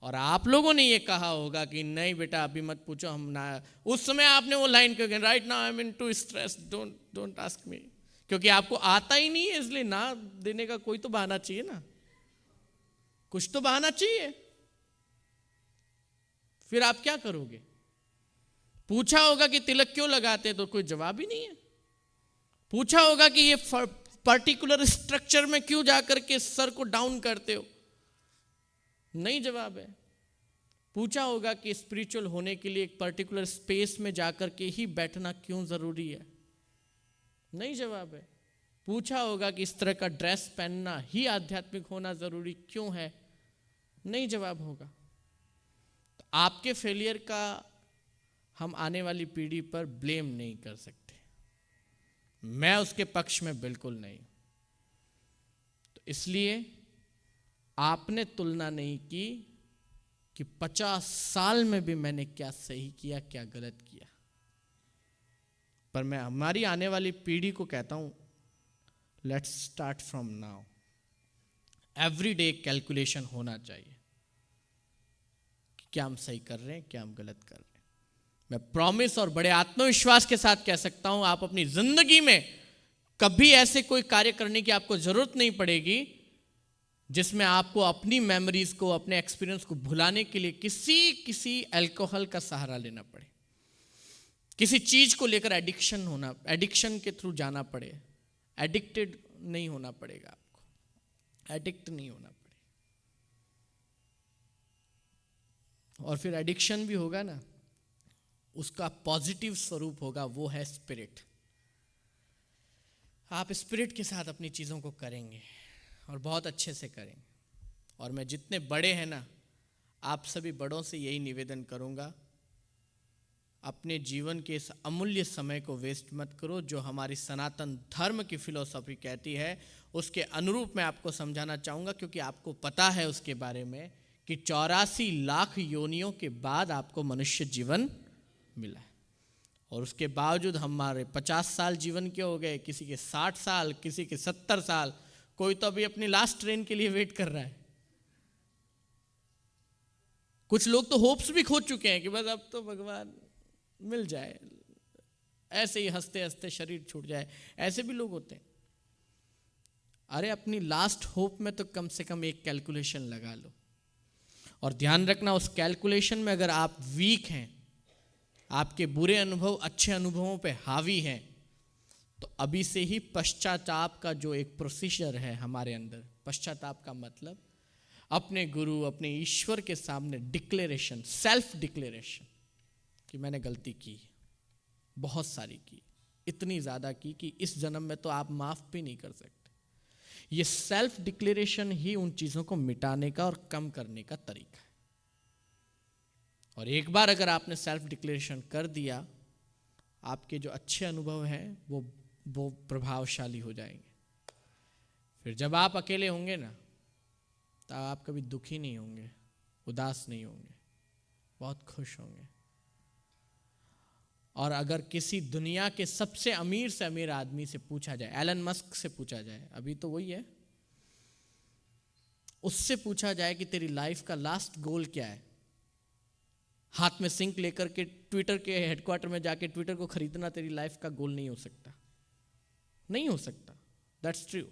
और आप लोगों ने ये कहा होगा कि नहीं बेटा अभी मत पूछो, हम ना, उस समय आपने वो लाइन क्यों, right now I am into stress, don't ask me. क्योंकि आपको आता ही नहीं है, इसलिए ना देने का कोई तो बहाना चाहिए ना, कुछ तो बहाना चाहिए। फिर आप क्या करोगे? पूछा होगा कि तिलक क्यों लगाते हैं, तो कोई जवाब ही नहीं है। पूछा होगा कि ये पर्टिकुलर स्ट्रक्चर में क्यों जाकर के सर को डाउन करते हो, नहीं जवाब है। पूछा होगा कि स्पिरिचुअल होने के लिए एक पर्टिकुलर स्पेस में जाकर के ही बैठना क्यों जरूरी है, नहीं जवाब है। पूछा होगा कि इस तरह का ड्रेस पहनना ही आध्यात्मिक होना जरूरी क्यों है, नहीं जवाब होगा। तो आपके फेलियर का हम आने वाली पीढ़ी पर ब्लेम नहीं कर सकते, मैं उसके पक्ष में बिल्कुल नहीं। तो इसलिए आपने तुलना नहीं की कि 50 साल में भी मैंने क्या सही किया, क्या गलत किया। पर मैं हमारी आने वाली पीढ़ी को कहता हूं, let's start from now. Every day calculation होना चाहिए कि क्या हम सही कर रहे हैं, क्या हम गलत कर रहे हैं। मैं प्रॉमिस और बड़े आत्मविश्वास के साथ कह सकता हूं, आप अपनी जिंदगी में कभी ऐसे कोई कार्य करने की आपको जरूरत नहीं पड़ेगी जिसमें आपको अपनी मेमोरीज को, अपने एक्सपीरियंस को भुलाने के लिए किसी अल्कोहल का सहारा लेना पड़े, किसी चीज को लेकर एडिक्शन के थ्रू जाना पड़े। एडिक्टेड नहीं होना पड़ेगा आपको, एडिक्ट नहीं होना पड़ेगा। और फिर एडिक्शन भी होगा ना, उसका पॉजिटिव स्वरूप होगा, वो है स्पिरिट। आप स्पिरिट के साथ अपनी चीजों को करेंगे और बहुत अच्छे से करेंगे। और मैं जितने बड़े हैं ना, आप सभी बड़ों से यही निवेदन करूंगा, अपने जीवन के इस अमूल्य समय को वेस्ट मत करो। जो हमारी सनातन धर्म की फिलॉसफी कहती है उसके अनुरूप मैं आपको समझाना चाहूँगा, क्योंकि आपको पता है उसके बारे में कि 84 लाख योनियों के बाद आपको मनुष्य जीवन मिला है। और उसके बावजूद हमारे 50 साल जीवन के हो गए, किसी के 60 साल, किसी के 70 साल, कोई तो अभी अपनी लास्ट ट्रेन के लिए वेट कर रहा है। कुछ लोग तो होप्स भी खो चुके हैं कि बस अब तो भगवान मिल जाए, ऐसे ही हंसते हंसते शरीर छूट जाए, ऐसे भी लोग होते हैं। अरे अपनी लास्ट होप में तो कम से कम एक कैलकुलेशन लगा लो। और ध्यान रखना, उस कैलकुलेशन में अगर आप वीक हैं, आपके बुरे अनुभव अच्छे अनुभवों पे हावी हैं, तो अभी से ही पश्चाताप का जो एक प्रोसीजर है हमारे अंदर, पश्चाताप का मतलब अपने गुरु, अपने ईश्वर के सामने डिक्लेरेशन, सेल्फ डिक्लेरेशन कि मैंने गलती की, बहुत सारी की, इतनी ज़्यादा की कि इस जन्म में तो आप माफ़ भी नहीं कर सकते। ये सेल्फ डिक्लेरेशन ही उन चीजों को मिटाने का और कम करने का तरीका है। और एक बार अगर आपने सेल्फ डिक्लेरेशन कर दिया, आपके जो अच्छे अनुभव हैं वो प्रभावशाली हो जाएंगे। फिर जब आप अकेले होंगे ना, तो आप कभी दुखी नहीं होंगे, उदास नहीं होंगे, बहुत खुश होंगे। और अगर किसी दुनिया के सबसे अमीर से अमीर आदमी से पूछा जाए, एलन मस्क से पूछा जाए, अभी तो वही है, उससे पूछा जाए कि तेरी लाइफ का लास्ट गोल क्या है, हाथ में सिंक लेकर के ट्विटर के हेडक्वार्टर में जाके ट्विटर को खरीदना तेरी लाइफ का गोल नहीं हो सकता, नहीं हो सकता, दैट्स ट्रू।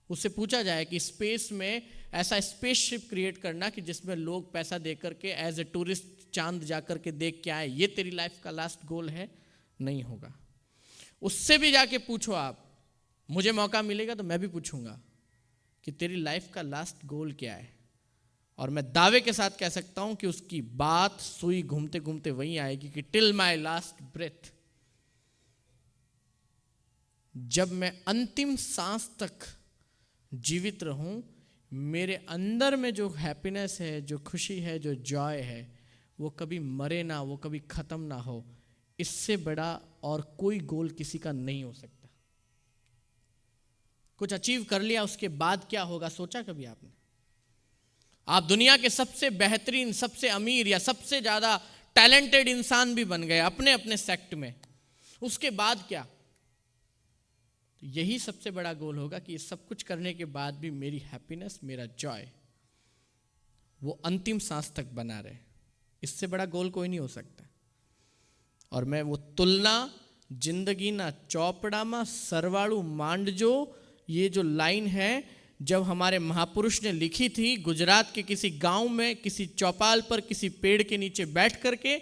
उससे पूछा जाए कि स्पेस में ऐसा स्पेसशिप क्रिएट करना कि जिसमें लोग पैसा दे करके एज ए टूरिस्ट चांद जाकर के देख के आए, ये तेरी लाइफ का लास्ट गोल है, नहीं होगा। उससे भी जाके पूछो आप, मुझे मौका मिलेगा तो मैं भी पूछूंगा कि तेरी लाइफ का लास्ट गोल क्या है, और मैं दावे के साथ कह सकता हूं कि उसकी बात सुई घूमते घूमते वहीं आएगी कि टिल माय लास्ट ब्रेथ, जब मैं अंतिम सांस तक जीवित रहूं, मेरे अंदर में जो हैप्पीनेस है, जो खुशी है, जो जॉय है, वो कभी मरे ना, वो कभी खत्म ना हो। इससे बड़ा और कोई गोल किसी का नहीं हो सकता। कुछ अचीव कर लिया, उसके बाद क्या होगा सोचा कभी आपने? आप दुनिया के सबसे बेहतरीन, सबसे अमीर या सबसे ज्यादा टैलेंटेड इंसान भी बन गए अपने अपने सेक्ट में, उसके बाद क्या? तो यही सबसे बड़ा गोल होगा कि सब कुछ करने के बाद भी मेरी हैप्पीनेस, मेरा जॉय वो अंतिम सांस तक बना रहे। इससे बड़ा गोल कोई नहीं हो सकता। और मैं वो तुलना जिंदगी ना चौपड़ा मा सरवाड़ू मांडजो, ये जो लाइन है जब हमारे महापुरुष ने लिखी थी गुजरात के किसी गांव में, किसी चौपाल पर, किसी पेड़ के नीचे बैठ करके,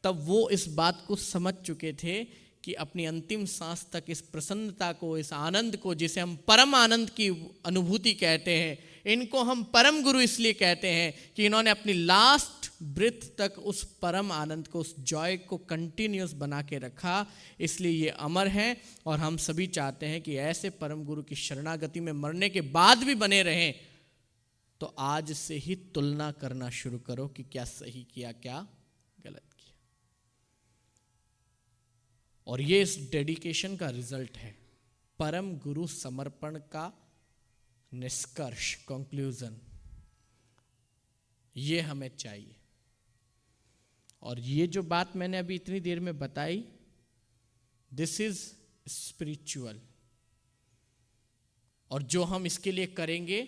तब वो इस बात को समझ चुके थे कि अपनी अंतिम सांस तक इस प्रसन्नता को, इस आनंद को, जिसे हम परम आनंद की अनुभूति कहते हैं, इनको हम परम गुरु इसलिए कहते हैं कि इन्होंने अपनी लास्ट ब्रेथ तक उस परम आनंद को, उस जॉय को कंटिन्यूस बना के रखा, इसलिए ये अमर हैं। और हम सभी चाहते हैं कि ऐसे परम गुरु की शरणागति में मरने के बाद भी बने रहें। तो आज से ही तुलना करना शुरू करो कि क्या सही किया, क्या गलत किया। और ये इस डेडिकेशन का रिजल्ट है, परम गुरु समर्पण का निष्कर्ष, कंक्लूजन, ये हमें चाहिए। और ये जो बात मैंने अभी इतनी देर में बताई, दिस इज स्पिरिचुअल, और जो हम इसके लिए करेंगे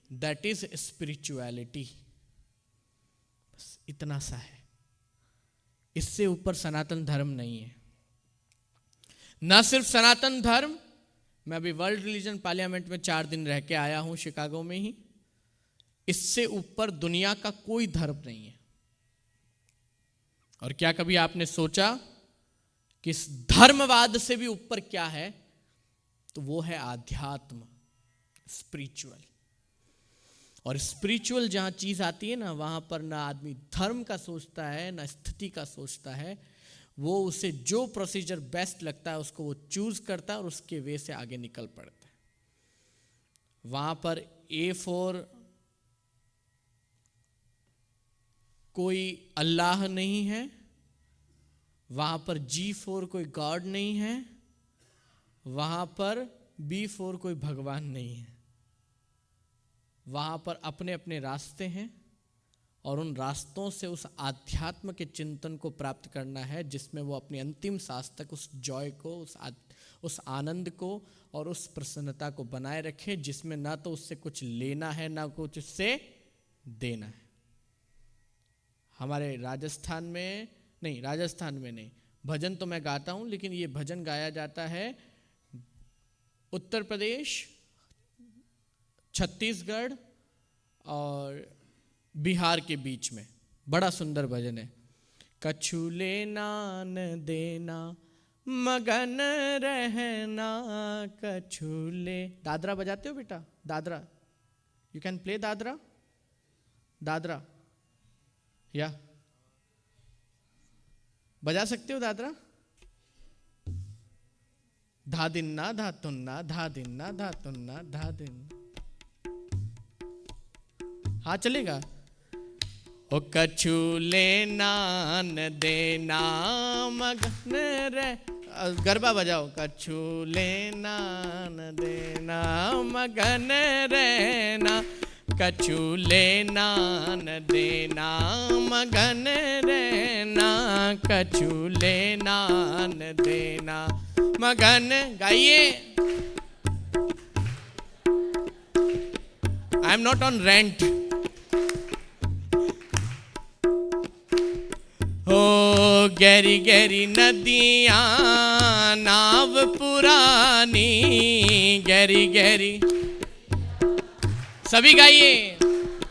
दैट इज स्पिरिचुअलिटी। बस इतना सा है, इससे ऊपर सनातन धर्म नहीं है। ना सिर्फ सनातन धर्म, मैं अभी वर्ल्ड रिलीजन पार्लियामेंट में 4 दिन रह के आया हूं, शिकागो में ही, इससे ऊपर दुनिया का कोई धर्म नहीं है। और क्या कभी आपने सोचा कि इस धर्मवाद से भी ऊपर क्या है? तो वो है आध्यात्म, स्पिरिचुअल। और स्पिरिचुअल जहां चीज आती है ना, वहां पर ना आदमी धर्म का सोचता है, ना स्थिति का सोचता है, वो उसे जो प्रोसीजर बेस्ट लगता है उसको वो चूज करता है और उसके वे से आगे निकल पड़ता है। वहां पर A4 कोई अल्लाह नहीं है, वहां पर G4 कोई गॉड नहीं है, वहां पर B4 कोई भगवान नहीं है। वहां पर अपने अपने रास्ते हैं, और उन रास्तों से उस आध्यात्म के चिंतन को प्राप्त करना है जिसमें वो अपनी अंतिम सांस तक उस जॉय को, उस आनंद को और उस प्रसन्नता को बनाए रखे, जिसमें ना तो उससे कुछ लेना है, ना कुछ उससे देना है। हमारे राजस्थान में नहीं, भजन तो मैं गाता हूं, लेकिन ये भजन गाया जाता है उत्तर प्रदेश, छत्तीसगढ़ और बिहार के बीच में। बड़ा सुंदर भजन है। कछु लेना न देना मगन रहना, कछु ले। दादरा बजाते हो बेटा? Dadra, you can play Dadra? Dadra या बजा सकते हो दादरा? धा दिन्ना धा तुन्ना धा दिन्ना धा तुन्ना धा दिन। हाँ चलेगा। ओ कछु लेना न देना मगन रे, गरबा बजाओ। कछु लेना न देना मगन रहना, कछु लेना न देना मगन रहना, कछु लेना न देना मगन। गाइए। I am not on rent. हो गहरी गहरी नदियाँ नाव पुरानी, गहरी गहरी। सभी गाइए।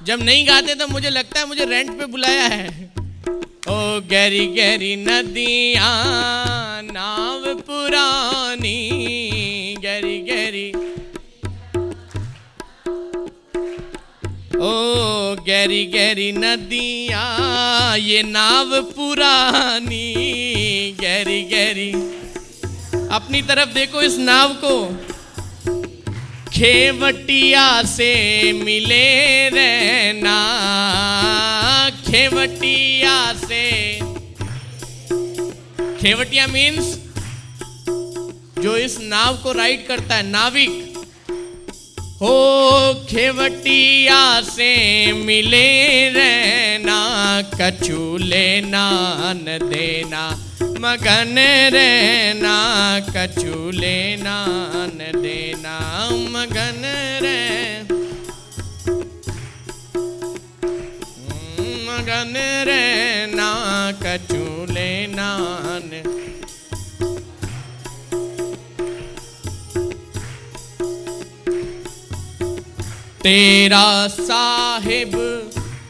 जब नहीं गाते तो मुझे लगता है मुझे रेंट पे बुलाया है। ओ गहरी गहरी नदियाँ नाव पुरानी, गहरी गहरी। ओ गहरी गहरी नदियाँ ये नाव पुरानी, गहरी गहरी। अपनी तरफ देखो इस नाव को। खेवटिया से मिले रहना, खेवटिया से। खेवटिया मीन्स जो इस नाव को राइड करता है, नाविक। हो खेवटिया से मिले रहना, कछु लेना न देना मगन रहना, कछु लेना न देना मगन मगन रहना, कछु लेना न। तेरा साहिब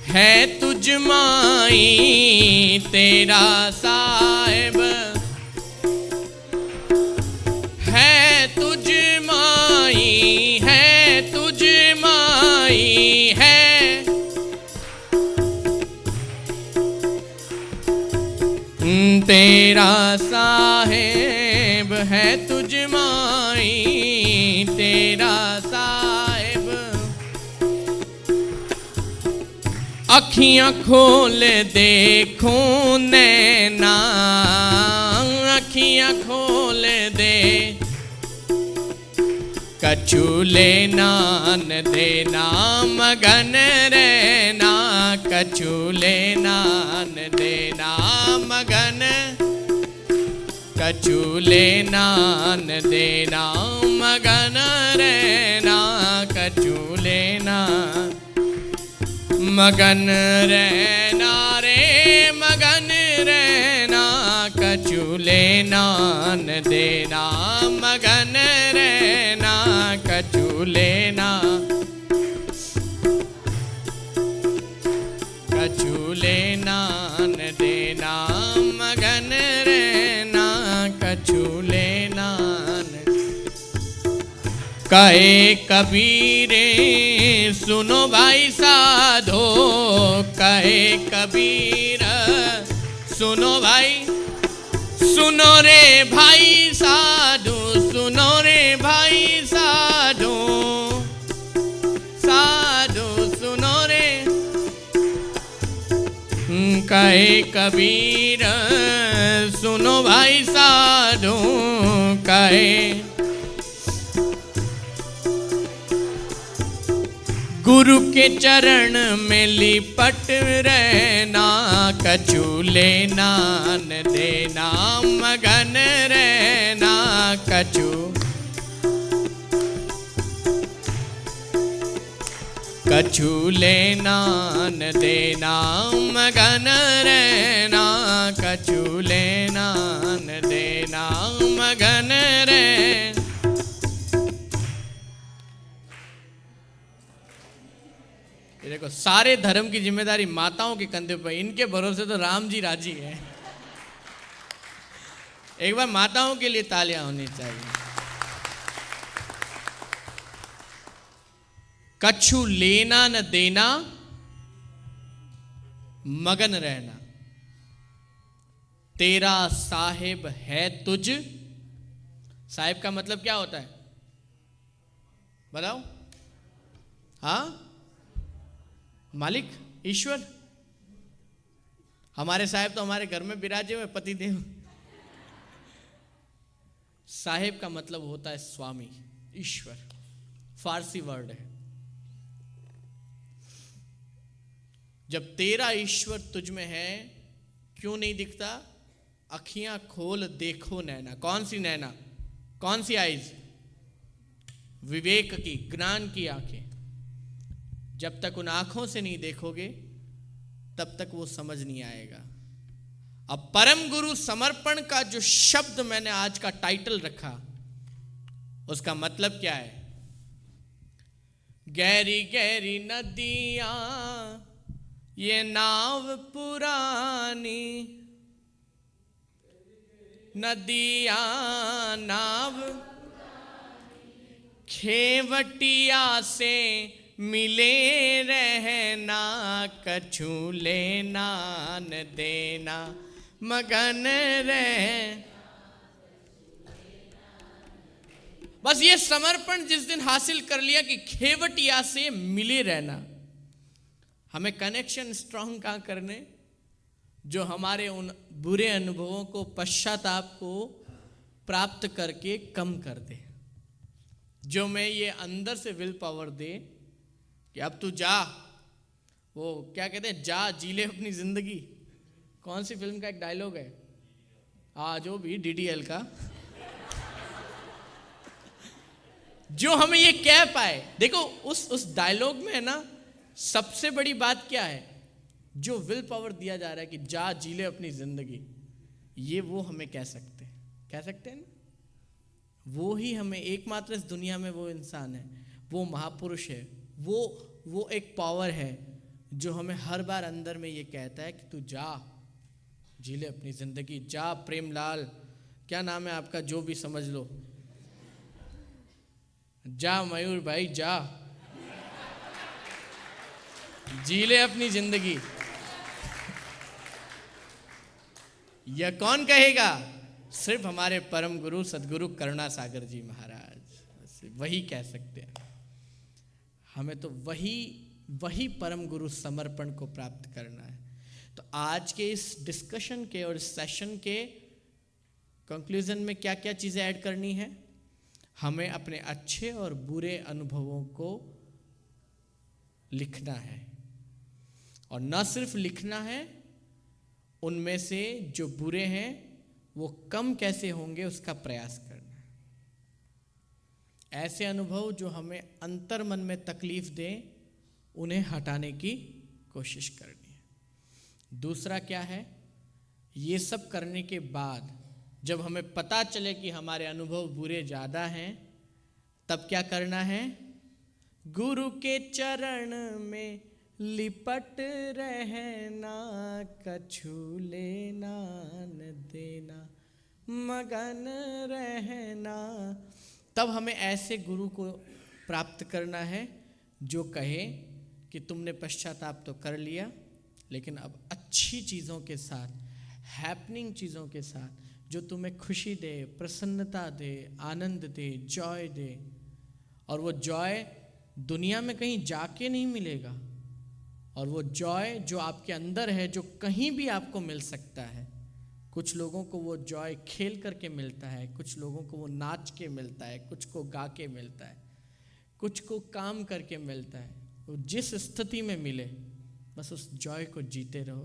है तुझ माई, तेरा साहिब है तुझ माई, है तुझ माई है। तेरा साहिब है तुझ माई, तेरा साहिब। अखियां खोल देखो नैना, अखियां खोल दे। कछु लेना न देना मगन रहना, कछु लेना न देना मगन, कछु लेना न देना मगन रहना, कछु लेना मगन रहना रे, मगन रहना, कछु लेना न देना मगन रहना, कछु लेना, कछु लेना न देना मगन रहना, कछु लेना न। कहे कबीरे सुनो भाई साधो, कहे कबीर सुनो भाई, सुनो रे भाई साधु, सुनो रे भाई साधु, साधु सुनो रे। कहे कबीर सुनो भाई साधु, कहे गुरु के चरण में लिपट रहना, कछु लेना न देना मगन रहना, कछु, कछु लेना न देना मगन रहना, कछु लेना न देना मगन रहना। देखो सारे धर्म की जिम्मेदारी माताओं के कंधे पर, इनके भरोसे तो राम जी राजी है। एक बार माताओं के लिए तालियां होनी चाहिए। कछु लेना न देना मगन रहना, तेरा साहिब है तुझ साहेब का मतलब क्या होता है, बताओ? हाँ, मालिक, ईश्वर। हमारे साहेब तो हमारे घर में विराजे हुए पति देव। साहेब का मतलब होता है स्वामी, ईश्वर, फारसी वर्ड है। जब तेरा ईश्वर तुझ में है, क्यों नहीं दिखता? अखियां खोल देखो नैना। कौन सी नैना? कौन सी आईज? विवेक की, ज्ञान की आंखें। जब तक उन आंखों से नहीं देखोगे तब तक वो समझ नहीं आएगा। अब परम गुरु समर्पण का जो शब्द मैंने आज का टाइटल रखा, उसका मतलब क्या है? गहरी गहरी नदियां ये नाव पुरानी, नदियां नाव खेवटिया से मिले रहना, कछु लेना न देना मगन रहे। बस ये समर्पण जिस दिन हासिल कर लिया कि खेवटिया से मिले रहना, हमें कनेक्शन स्ट्रांग कहाँ करने? जो हमारे उन बुरे अनुभवों को, पश्चाताप को प्राप्त करके कम कर दे, जो मैं ये अंदर से विल पावर दे कि अब तू जा, वो क्या कहते हैं, जा जी ले अपनी जिंदगी। कौन सी फिल्म का एक डायलॉग है? जो भी डीडीएल का। जो हमें ये कह पाए, देखो उस डायलॉग में है ना, सबसे बड़ी बात क्या है? जो विल पावर दिया जा रहा है कि जा जी ले अपनी जिंदगी, ये वो हमें कह सकते हैं ना। वो ही हमें एकमात्र इस दुनिया में वो इंसान है, वो महापुरुष है, वो एक पावर है जो हमें हर बार अंदर में ये कहता है कि तू जा जी ले अपनी जिंदगी। जा प्रेमलाल, क्या नाम है आपका, जो भी समझ लो, जा मयूर भाई, जा जी ले अपनी जिंदगी। यह कौन कहेगा? सिर्फ हमारे परम गुरु सदगुरु करुणा सागर जी महाराज, वही कह सकते हैं। हमें तो वही परम गुरु समर्पण को प्राप्त करना है। तो आज के इस डिस्कशन के और इस सेशन के कंक्लूजन में क्या क्या चीजें ऐड करनी है? हमें अपने अच्छे और बुरे अनुभवों को लिखना है, और न सिर्फ लिखना है, उनमें से जो बुरे हैं वो कम कैसे होंगे उसका प्रयास करना है। ऐसे अनुभव जो हमें अंतर मन में तकलीफ दें, उन्हें हटाने की कोशिश करनी है। दूसरा क्या है? ये सब करने के बाद जब हमें पता चले कि हमारे अनुभव बुरे ज़्यादा हैं, तब क्या करना है? गुरु के चरण में लिपट रहना, कछु लेना न देना मगन रहना। तब हमें ऐसे गुरु को प्राप्त करना है जो कहे कि तुमने पश्चाताप तो कर लिया, लेकिन अब अच्छी चीज़ों के साथ, हैपनिंग चीज़ों के साथ, जो तुम्हें खुशी दे, प्रसन्नता दे, आनंद दे, जॉय दे। और वो जॉय दुनिया में कहीं जाके नहीं मिलेगा, और वो जॉय जो आपके अंदर है, जो कहीं भी आपको मिल सकता है। कुछ लोगों को वो जॉय खेल करके मिलता है, कुछ लोगों को वो नाच के मिलता है, कुछ को गा के मिलता है, कुछ को काम करके मिलता है। वो जिस स्थिति में मिले, बस उस जॉय को जीते रहो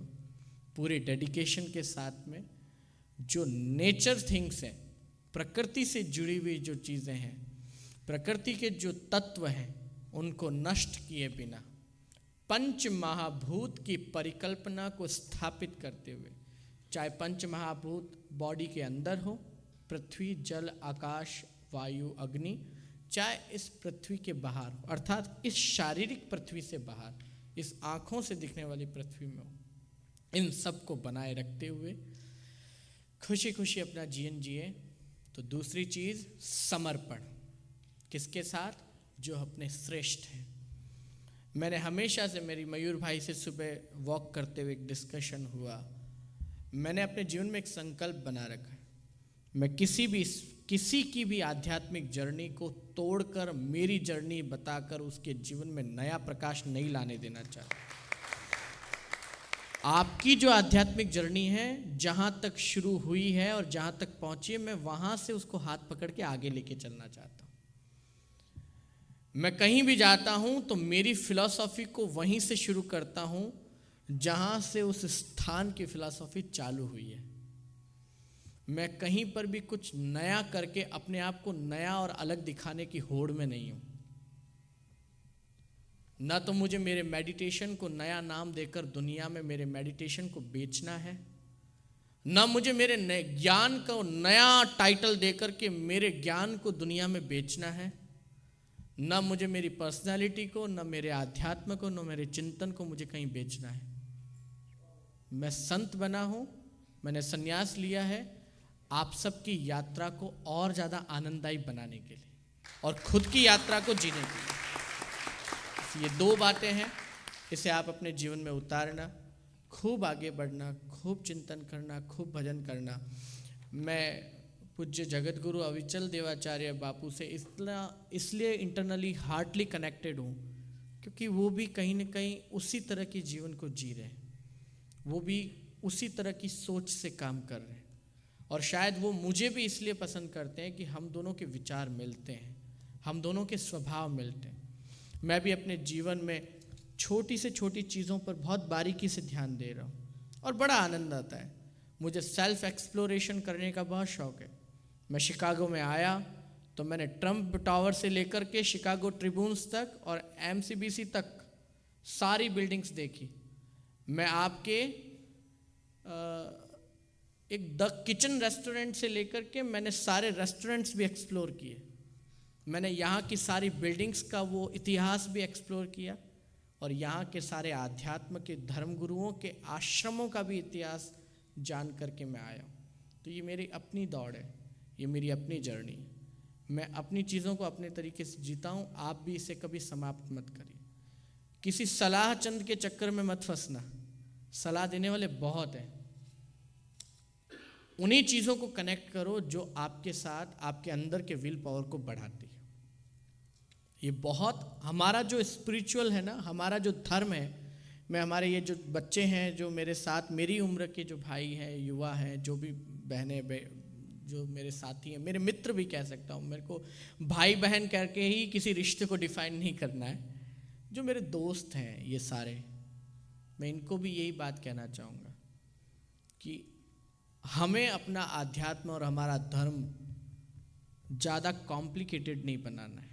पूरे डेडिकेशन के साथ में। जो नेचर थिंग्स हैं, प्रकृति से जुड़ी हुई जो चीज़ें हैं, प्रकृति के जो तत्व हैं, उनको नष्ट किए बिना पंच महाभूत की परिकल्पना को स्थापित करते हुए, चाहे पंच महाभूत बॉडी के अंदर हो, पृथ्वी जल आकाश वायु अग्नि, चाहे इस पृथ्वी के बाहर हो, अर्थात इस शारीरिक पृथ्वी से बाहर, इस आँखों से दिखने वाली पृथ्वी में हो, इन सब को बनाए रखते हुए खुशी खुशी अपना जीवन जिए। तो दूसरी चीज़ समर्पण, किसके साथ? जो अपने श्रेष्ठ हैं। मैंने हमेशा से, मेरी मयूर भाई से सुबह वॉक करते हुए एक डिस्कशन हुआ, मैंने अपने जीवन में एक संकल्प बना रखा है, मैं किसी भी किसी की भी आध्यात्मिक जर्नी को तोड़कर मेरी जर्नी बताकर उसके जीवन में नया प्रकाश नहीं लाने देना चाहता। आपकी जो आध्यात्मिक जर्नी है, जहां तक शुरू हुई है और जहां तक पहुंची है, मैं वहां से उसको हाथ पकड़ के आगे लेके चलना चाहता हूं। मैं कहीं भी जाता हूं तो मेरी फिलॉसफी को वहीं से शुरू करता हूं जहां से उस स्थान की फिलॉसफी चालू हुई है। मैं कहीं पर भी कुछ नया करके अपने आप को नया और अलग दिखाने की होड़ में नहीं हूं। ना तो मुझे मेरे मेडिटेशन को नया नाम देकर दुनिया में मेरे मेडिटेशन को बेचना है, ना मुझे मेरे ज्ञान को नया टाइटल देकर के मेरे ज्ञान को दुनिया में बेचना है, ना मुझे मेरी पर्सनालिटी को, ना मेरे आध्यात्म को, ना मेरे चिंतन को मुझे कहीं बेचना है। मैं संत बना हूं, मैंने संन्यास लिया है आप सबकी यात्रा को और ज़्यादा आनंददायी बनाने के लिए और खुद की यात्रा को जीने के लिए। ये दो बातें हैं, इसे आप अपने जीवन में उतारना, खूब आगे बढ़ना, खूब चिंतन करना, खूब भजन करना। मैं पूज्य जगत गुरु अविचल देवाचार्य बापू से इसलिए इंटरनली हार्टली कनेक्टेड हूँ क्योंकि वो भी कहीं न कहीं उसी तरह के जीवन को जी रहे हैं, वो भी उसी तरह की सोच से काम कर रहे हैं और शायद वो मुझे भी इसलिए पसंद करते हैं कि हम दोनों के विचार मिलते हैं, हम दोनों के स्वभाव मिलते हैं। मैं भी अपने जीवन में छोटी से छोटी चीज़ों पर बहुत बारीकी से ध्यान दे रहा हूँ और बड़ा आनंद आता है। मुझे सेल्फ एक्सप्लोरेशन करने का बहुत शौक़ है। मैं शिकागो में आया तो मैंने ट्रम्प टावर से लेकर के शिकागो ट्रिब्यून्स तक और MCBC तक सारी बिल्डिंग्स देखी। मैं आपके एक द किचन रेस्टोरेंट से लेकर के मैंने सारे रेस्टोरेंट्स भी एक्सप्लोर किए। मैंने यहाँ की सारी बिल्डिंग्स का वो इतिहास भी एक्सप्लोर किया और यहाँ के सारे आध्यात्म के धर्मगुरुओं के आश्रमों का भी इतिहास जान करके मैं आया हूँ। तो ये मेरी अपनी दौड़ है, ये मेरी अपनी जर्नी है। मैं अपनी चीज़ों को अपने तरीके से जीता हूँ, आप भी इसे कभी समाप्त मत करिए। किसी सलाह चंद के चक्कर में मत फंसना, सलाह देने वाले बहुत हैं। उन्हीं चीज़ों को कनेक्ट करो जो आपके साथ आपके अंदर के विल पावर को बढ़ाती है। ये बहुत हमारा जो स्पिरिचुअल है ना, हमारा जो धर्म है, मैं हमारे ये जो बच्चे हैं जो मेरे साथ मेरी उम्र के जो भाई हैं, युवा हैं, जो भी बहनें जो मेरे साथी हैं, मेरे मित्र भी कह सकता हूँ, मेरे को भाई बहन करके ही किसी रिश्ते को डिफाइन नहीं करना है। जो मेरे दोस्त हैं ये सारे, मैं इनको भी यही बात कहना चाहूँगा कि हमें अपना आध्यात्म और हमारा धर्म ज़्यादा कॉम्प्लिकेटेड नहीं बनाना है।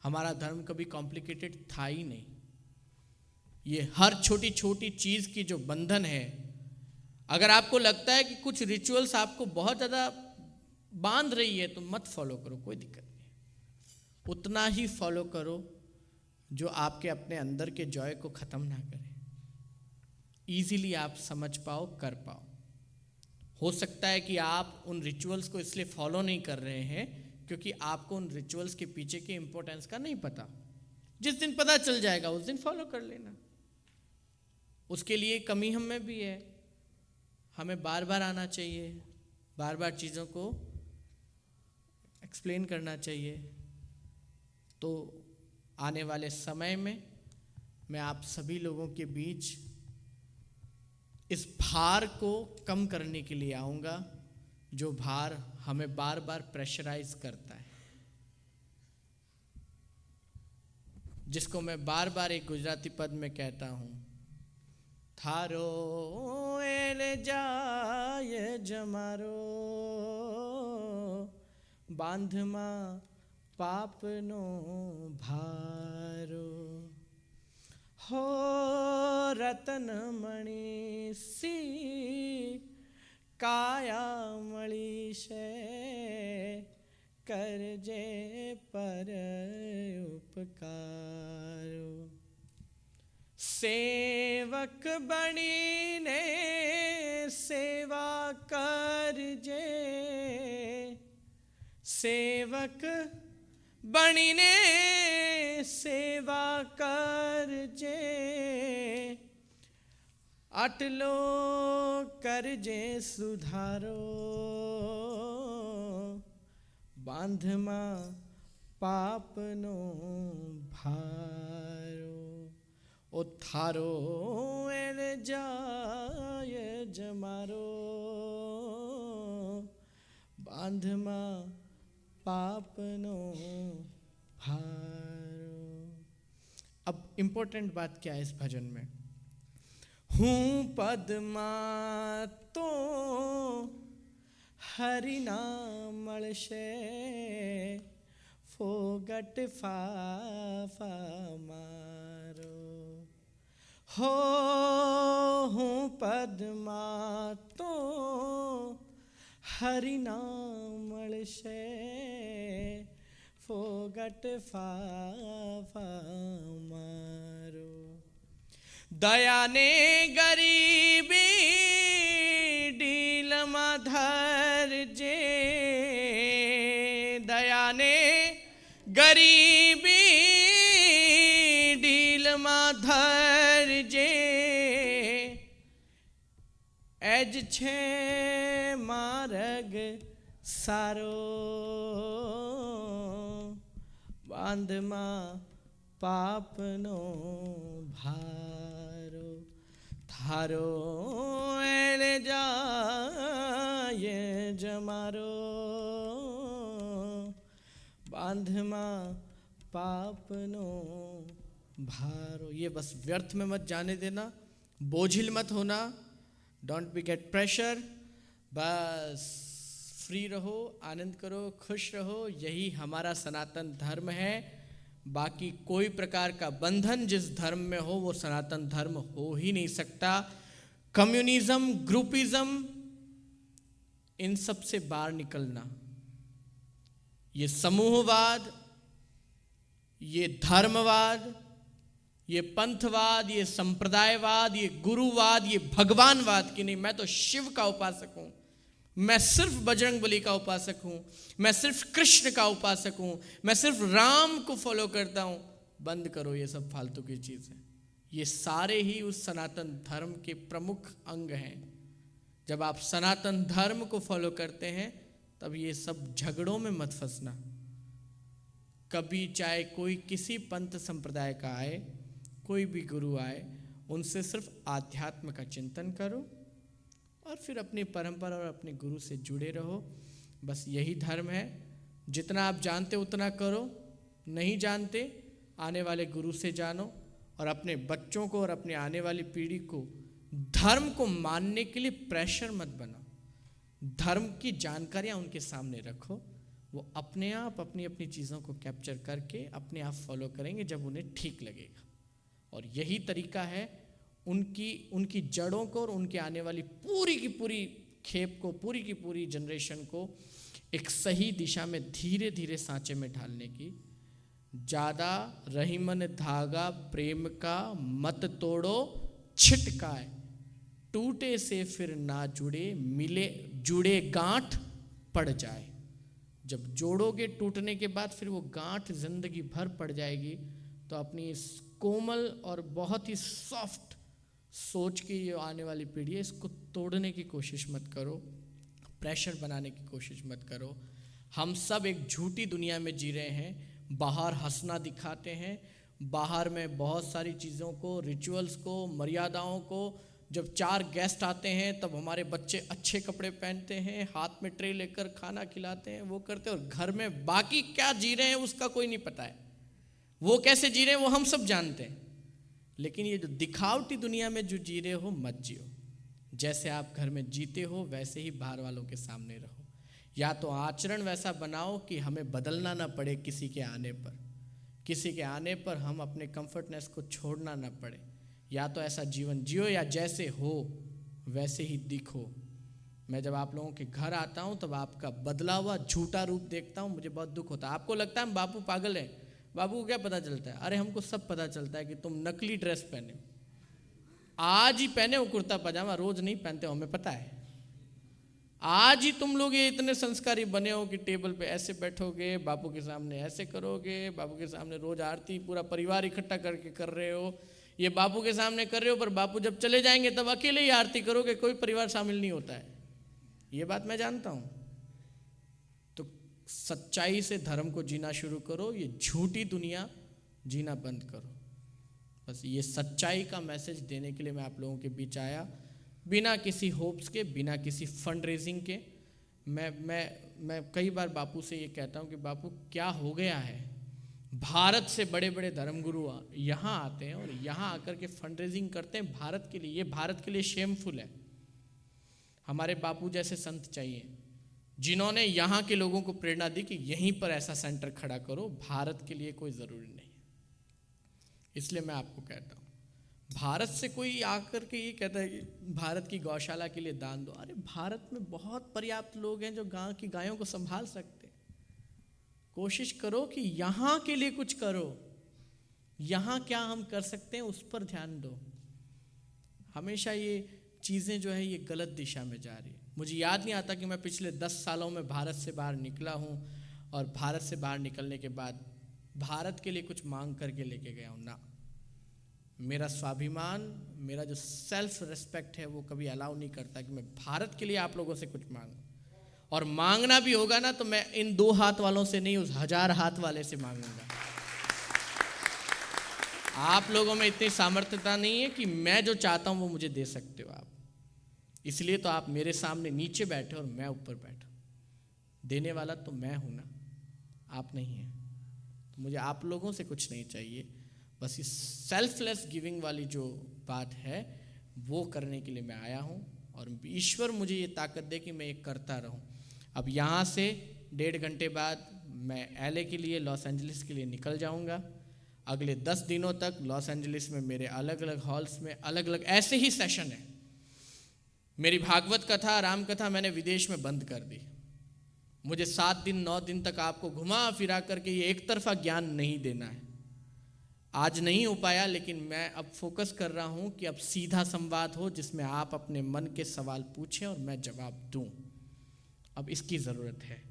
हमारा धर्म कभी कॉम्प्लिकेटेड था ही नहीं। ये हर छोटी छोटी चीज़ की जो बंधन है, अगर आपको लगता है कि कुछ रिचुअल्स आपको बहुत ज़्यादा बांध रही है तो मत फॉलो करो, कोई दिक्कत नहीं। उतना ही फॉलो करो जो आपके अपने अंदर के जॉय को ख़त्म ना करे, ईजीली आप समझ पाओ, कर पाओ। हो सकता है कि आप उन रिचुअल्स को इसलिए फॉलो नहीं कर रहे हैं क्योंकि आपको उन रिचुअल्स के पीछे के इम्पोर्टेंस का नहीं पता। जिस दिन पता चल जाएगा उस दिन फॉलो कर लेना। उसके लिए कमी हम में भी है, हमें बार बार आना चाहिए, बार बार चीज़ों को एक्सप्लेन करना चाहिए। तो आने वाले समय में मैं आप सभी लोगों के बीच इस भार को कम करने के लिए आऊँगा, जो भार हमें बार बार प्रेशराइज करता है, जिसको मैं बार बार एक गुजराती पद में कहता हूँ, थारो एले जाय जमारो बांधमा पापनो भारो हो रतन मणि सी काया मणि से करजे पर उपकारो सेवक बनी ने सेवा करजे सेवक बनीने सेवा करजे अटलो करजे सुधारो बांधमा पापनो भारो, ओ थारो एने जाय जमारो, बांधमा पापनो भारो। अब इंपॉर्टेंट बात क्या है इस भजन में? हूँ पद्मा तो हरि नाम मलशे, फोगट फाफा मारो। हो हूँ पद्मा तो हरि नाम मलशे, फोगट फाफा मारो। दया ने गरीबी डीलमा धर जे, दया ने गरीबी डीलमा धर जे, एज छे मार्ग सारो, बांधमा पापनो भारो, थारो एले जाय जमारो, बांधमा पापनो भारो। ये बस व्यर्थ में मत जाने देना, बोझिल मत होना, डोंट बी गेट प्रेशर, बस फ्री रहो, आनंद करो, खुश रहो। यही हमारा सनातन धर्म है। बाकी कोई प्रकार का बंधन जिस धर्म में हो वो सनातन धर्म हो ही नहीं सकता। कम्युनिज्म, ग्रुपिज्म, इन सब से बाहर निकलना, ये समूहवाद, ये धर्मवाद, ये पंथवाद, ये संप्रदायवाद, ये गुरुवाद, ये भगवानवाद की नहीं, मैं तो शिव का उपासक हूं, मैं सिर्फ बजरंगबली का उपासक हूं, मैं सिर्फ कृष्ण का उपासक हूं, मैं सिर्फ राम को फॉलो करता हूं। बंद करो ये सब फालतू की चीजें। ये सारे ही उस सनातन धर्म के प्रमुख अंग हैं। जब आप सनातन धर्म को फॉलो करते हैं तब ये सब झगड़ों में मत फंसना। कभी चाहे कोई किसी पंथ संप्रदाय का आए, कोई भी गुरु आए, उनसे सिर्फ आध्यात्म का चिंतन करो और फिर अपनी परंपरा और अपने गुरु से जुड़े रहो। बस यही धर्म है। जितना आप जानते उतना करो, नहीं जानते आने वाले गुरु से जानो, और अपने बच्चों को और अपने आने वाली पीढ़ी को धर्म को मानने के लिए प्रेशर मत बनाओ। धर्म की जानकारियाँ उनके सामने रखो, वो अपने आप अपनी अपनी चीज़ों को कैप्चर करके अपने आप फॉलो करेंगे जब उन्हें ठीक लगेगा। और यही तरीका है उनकी जड़ों को और उनके आने वाली पूरी की पूरी खेप को, पूरी की पूरी जनरेशन को एक सही दिशा में धीरे धीरे सांचे में ढालने की। ज़्यादा रहीमन धागा प्रेम का मत तोड़ो, छिटकाए टूटे से फिर ना जुड़े, मिले जुड़े गांठ पड़ जाए। जब जोड़ोगे टूटने के बाद फिर वो गांठ जिंदगी भर पड़ जाएगी। तो अपनी इस कोमल और बहुत ही सॉफ्ट सोच की ये आने वाली पीढ़ी है, इसको तोड़ने की कोशिश मत करो, प्रेशर बनाने की कोशिश मत करो। हम सब एक झूठी दुनिया में जी रहे हैं। बाहर हंसना दिखाते हैं, बाहर में बहुत सारी चीज़ों को, रिचुअल्स को, मर्यादाओं को, जब 4 गेस्ट आते हैं तब हमारे बच्चे अच्छे कपड़े पहनते हैं, हाथ में ट्रे लेकर खाना खिलाते हैं, वो करते हैं, और घर में बाकी क्या जी रहे हैं उसका कोई नहीं पता है। वो कैसे जी रहे हैं वो हम सब जानते हैं। लेकिन ये जो दिखावटी दुनिया में जो जी रहे हो मत जियो। जैसे आप घर में जीते हो वैसे ही बाहर वालों के सामने रहो। या तो आचरण वैसा बनाओ कि हमें बदलना ना पड़े किसी के आने पर, किसी के आने पर हम अपने कंफर्टनेस को छोड़ना ना पड़े। या तो ऐसा जीवन जियो या जैसे हो वैसे ही दिखो। मैं जब आप लोगों के घर आता हूँ तब आपका बदला हुआ झूठा रूप देखता हूँ, मुझे बहुत दुख होता है। आपको लगता है हम बापू पागल हैं, बाबू को क्या पता चलता है? अरे हमको सब पता चलता है कि तुम नकली ड्रेस पहने, आज ही पहने हो कुर्ता पजामा, रोज नहीं पहनते हो, हमें पता है। आज ही तुम लोग ये इतने संस्कारी बने हो कि टेबल पे ऐसे बैठोगे, बापू के सामने ऐसे करोगे, बापू के सामने रोज आरती पूरा परिवार इकट्ठा करके कर रहे हो। ये बापू के सामने कर रहे हो, पर बापू जब चले जाएंगे तब अकेले ही आरती करोगे, कोई परिवार शामिल नहीं होता है। ये बात मैं जानता हूँ। तो सच्चाई से धर्म को जीना शुरू करो, ये झूठी दुनिया जीना बंद करो। बस ये सच्चाई का मैसेज देने के लिए मैं आप लोगों के बीच आया, बिना किसी होप्स के, बिना किसी फंड रेजिंग के। मैं कई बार बापू से ये कहता हूँ कि बापू क्या हो गया है, भारत से बड़े बड़े धर्मगुरु यहाँ आते हैं और यहाँ आकर के फंड रेजिंग करते हैं भारत के लिए। ये भारत के लिए शेमफुल है। हमारे बापू जैसे संत चाहिए जिन्होंने यहाँ के लोगों को प्रेरणा दी कि यहीं पर ऐसा सेंटर खड़ा करो, भारत के लिए कोई ज़रूरी नहीं। इसलिए मैं आपको कहता हूँ, भारत से कोई आकर के ये कहता है कि भारत की गौशाला के लिए दान दो। अरे भारत में बहुत पर्याप्त लोग हैं जो गांव की गायों को संभाल सकते हैं। कोशिश करो कि यहाँ के लिए कुछ करो, यहाँ क्या हम कर सकते हैं उस पर ध्यान दो। हमेशा ये चीज़ें जो है ये गलत दिशा में जा रही है। मुझे याद नहीं आता कि मैं पिछले 10 सालों में भारत से बाहर निकला हूँ और भारत से बाहर निकलने के बाद भारत के लिए कुछ मांग करके लेके गया हूँ ना। मेरा स्वाभिमान, मेरा जो सेल्फ रिस्पेक्ट है वो कभी अलाउ नहीं करता कि मैं भारत के लिए आप लोगों से कुछ मांगूं। और मांगना भी होगा ना तो मैं इन 2 हाथ वालों से नहीं, उस 1000 हाथ वाले से मांगूंगा। आप लोगों में इतनी सामर्थ्यता नहीं है कि मैं जो चाहता हूं वो मुझे दे सकते हो आप। इसलिए तो आप मेरे सामने नीचे बैठे और मैं ऊपर बैठा। देने वाला तो मैं हूं ना, आप नहीं हैं। तो मुझे आप लोगों से कुछ नहीं चाहिए, बस इस सेल्फलेस गिविंग वाली जो बात है वो करने के लिए मैं आया हूँ। और ईश्वर मुझे ये ताकत दे कि मैं ये करता रहूँ। अब यहाँ से 1.5 घंटे बाद मैं LA के लिए, लॉस एंजलिस के लिए निकल जाऊँगा। अगले 10 दिनों तक लॉस एंजलिस में मेरे अलग अलग हॉल्स में अलग अलग ऐसे ही सेशन है। मेरी भागवत कथा, राम कथा मैंने विदेश में बंद कर दी। मुझे 7 दिन 9 दिन तक आपको घुमा फिरा करके ये एक तरफा ज्ञान नहीं देना है। आज नहीं हो पाया, लेकिन मैं अब फोकस कर रहा हूं कि अब सीधा संवाद हो जिसमें आप अपने मन के सवाल पूछें और मैं जवाब दूं। अब इसकी ज़रूरत है।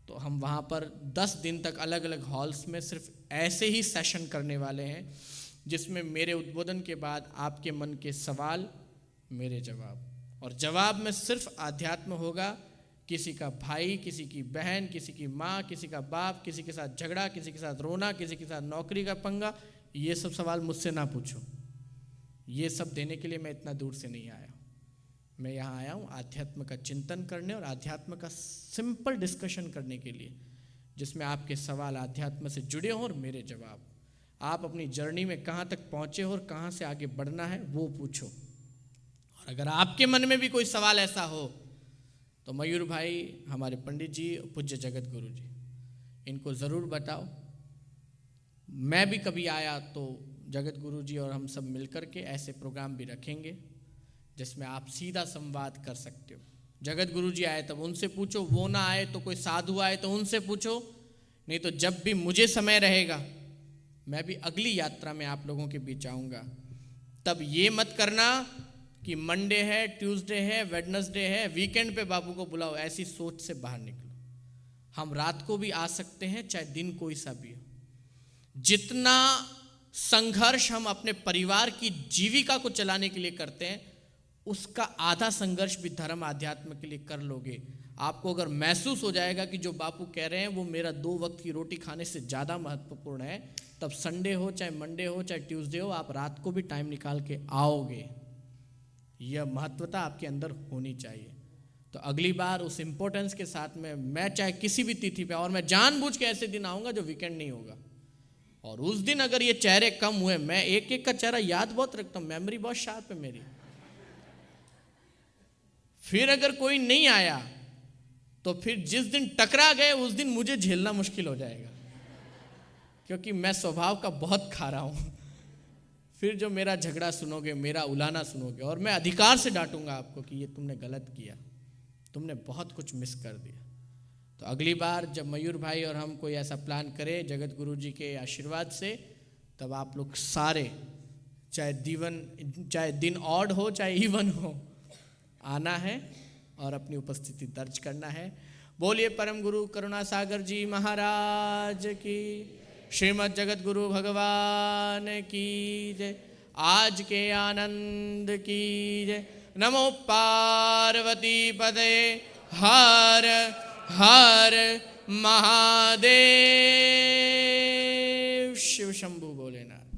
तो हम वहाँ पर 10 दिन तक अलग अलग हॉल्स में सिर्फ ऐसे ही सेशन करने वाले हैं जिसमें मेरे उद्बोधन के बाद आपके मन के सवाल, मेरे जवाब, और जवाब में सिर्फ आध्यात्म होगा। किसी का भाई, किसी की बहन, किसी की माँ, किसी का बाप, किसी के साथ झगड़ा, किसी के साथ रोना, किसी के साथ नौकरी का पंगा, ये सब सवाल मुझसे ना पूछो। ये सब देने के लिए मैं इतना दूर से नहीं आया। मैं यहाँ आया हूँ आध्यात्म का चिंतन करने और आध्यात्म का सिंपल डिस्कशन करने के लिए, जिसमें आपके सवाल आध्यात्म से जुड़े हों और मेरे जवाब। आप अपनी जर्नी में कहाँ तक पहुँचे हो और कहाँ से आगे बढ़ना है वो पूछो। और अगर आपके मन में भी कोई सवाल ऐसा हो तो मयूर भाई, हमारे पंडित जी, पूज्य जगत गुरु जी, इनको ज़रूर बताओ। मैं भी कभी आया तो जगत गुरु जी और हम सब मिलकर के ऐसे प्रोग्राम भी रखेंगे जिसमें आप सीधा संवाद कर सकते हो। जगत गुरु जी आए तब उनसे पूछो, वो ना आए तो कोई साधु आए तो उनसे पूछो, नहीं तो जब भी मुझे समय रहेगा मैं भी अगली यात्रा में आप लोगों के बीच आऊँगा। तब ये मत करना कि मंडे है, ट्यूसडे है, वेडनेसडे है, वीकेंड पे बाबू को बुलाओ। ऐसी सोच से बाहर निकलो। हम रात को भी आ सकते हैं, चाहे दिन कोई सा भी हो। जितना संघर्ष हम अपने परिवार की जीविका को चलाने के लिए करते हैं, उसका आधा संघर्ष भी धर्म अध्यात्म के लिए कर लोगे। आपको अगर महसूस हो जाएगा कि जो बापू कह रहे हैं वो मेरा 2 वक्त की रोटी खाने से ज़्यादा महत्वपूर्ण है, तब संडे हो, चाहे मंडे हो, चाहे ट्यूसडे हो, आप रात को भी टाइम निकाल के आओगे। यह महत्वता आपके अंदर होनी चाहिए। तो अगली बार उस इम्पोर्टेंस के साथ में मैं चाहे किसी भी तिथि पे, और मैं जानबूझ के ऐसे दिन आऊँगा जो वीकेंड नहीं होगा। और उस दिन अगर ये चेहरे कम हुए, मैं एक एक का चेहरा याद बहुत रखता हूँ, मेमोरी बहुत शार्प है मेरी। फिर अगर कोई नहीं आया तो फिर जिस दिन टकरा गए उस दिन मुझे झेलना मुश्किल हो जाएगा, क्योंकि मैं स्वभाव का बहुत खारा हूँ। फिर जो मेरा झगड़ा सुनोगे, मेरा उलाना सुनोगे, और मैं अधिकार से डांटूंगा आपको कि ये तुमने गलत किया, तुमने बहुत कुछ मिस कर दिया। तो अगली बार जब मयूर भाई और हम कोई ऐसा प्लान करें जगत गुरु जी के आशीर्वाद से, तब आप लोग सारे, चाहे दिन ऑड हो चाहे इवन हो, आना है और अपनी उपस्थिति दर्ज करना है। बोलिए परम गुरु करुणा सागर जी महाराज की, श्रीमद् जगत गुरु भगवान की जय। आज के आनंद की जय। नमो पार्वती पदे हर हर महादेव। शिव शंभु भोलेनाथ।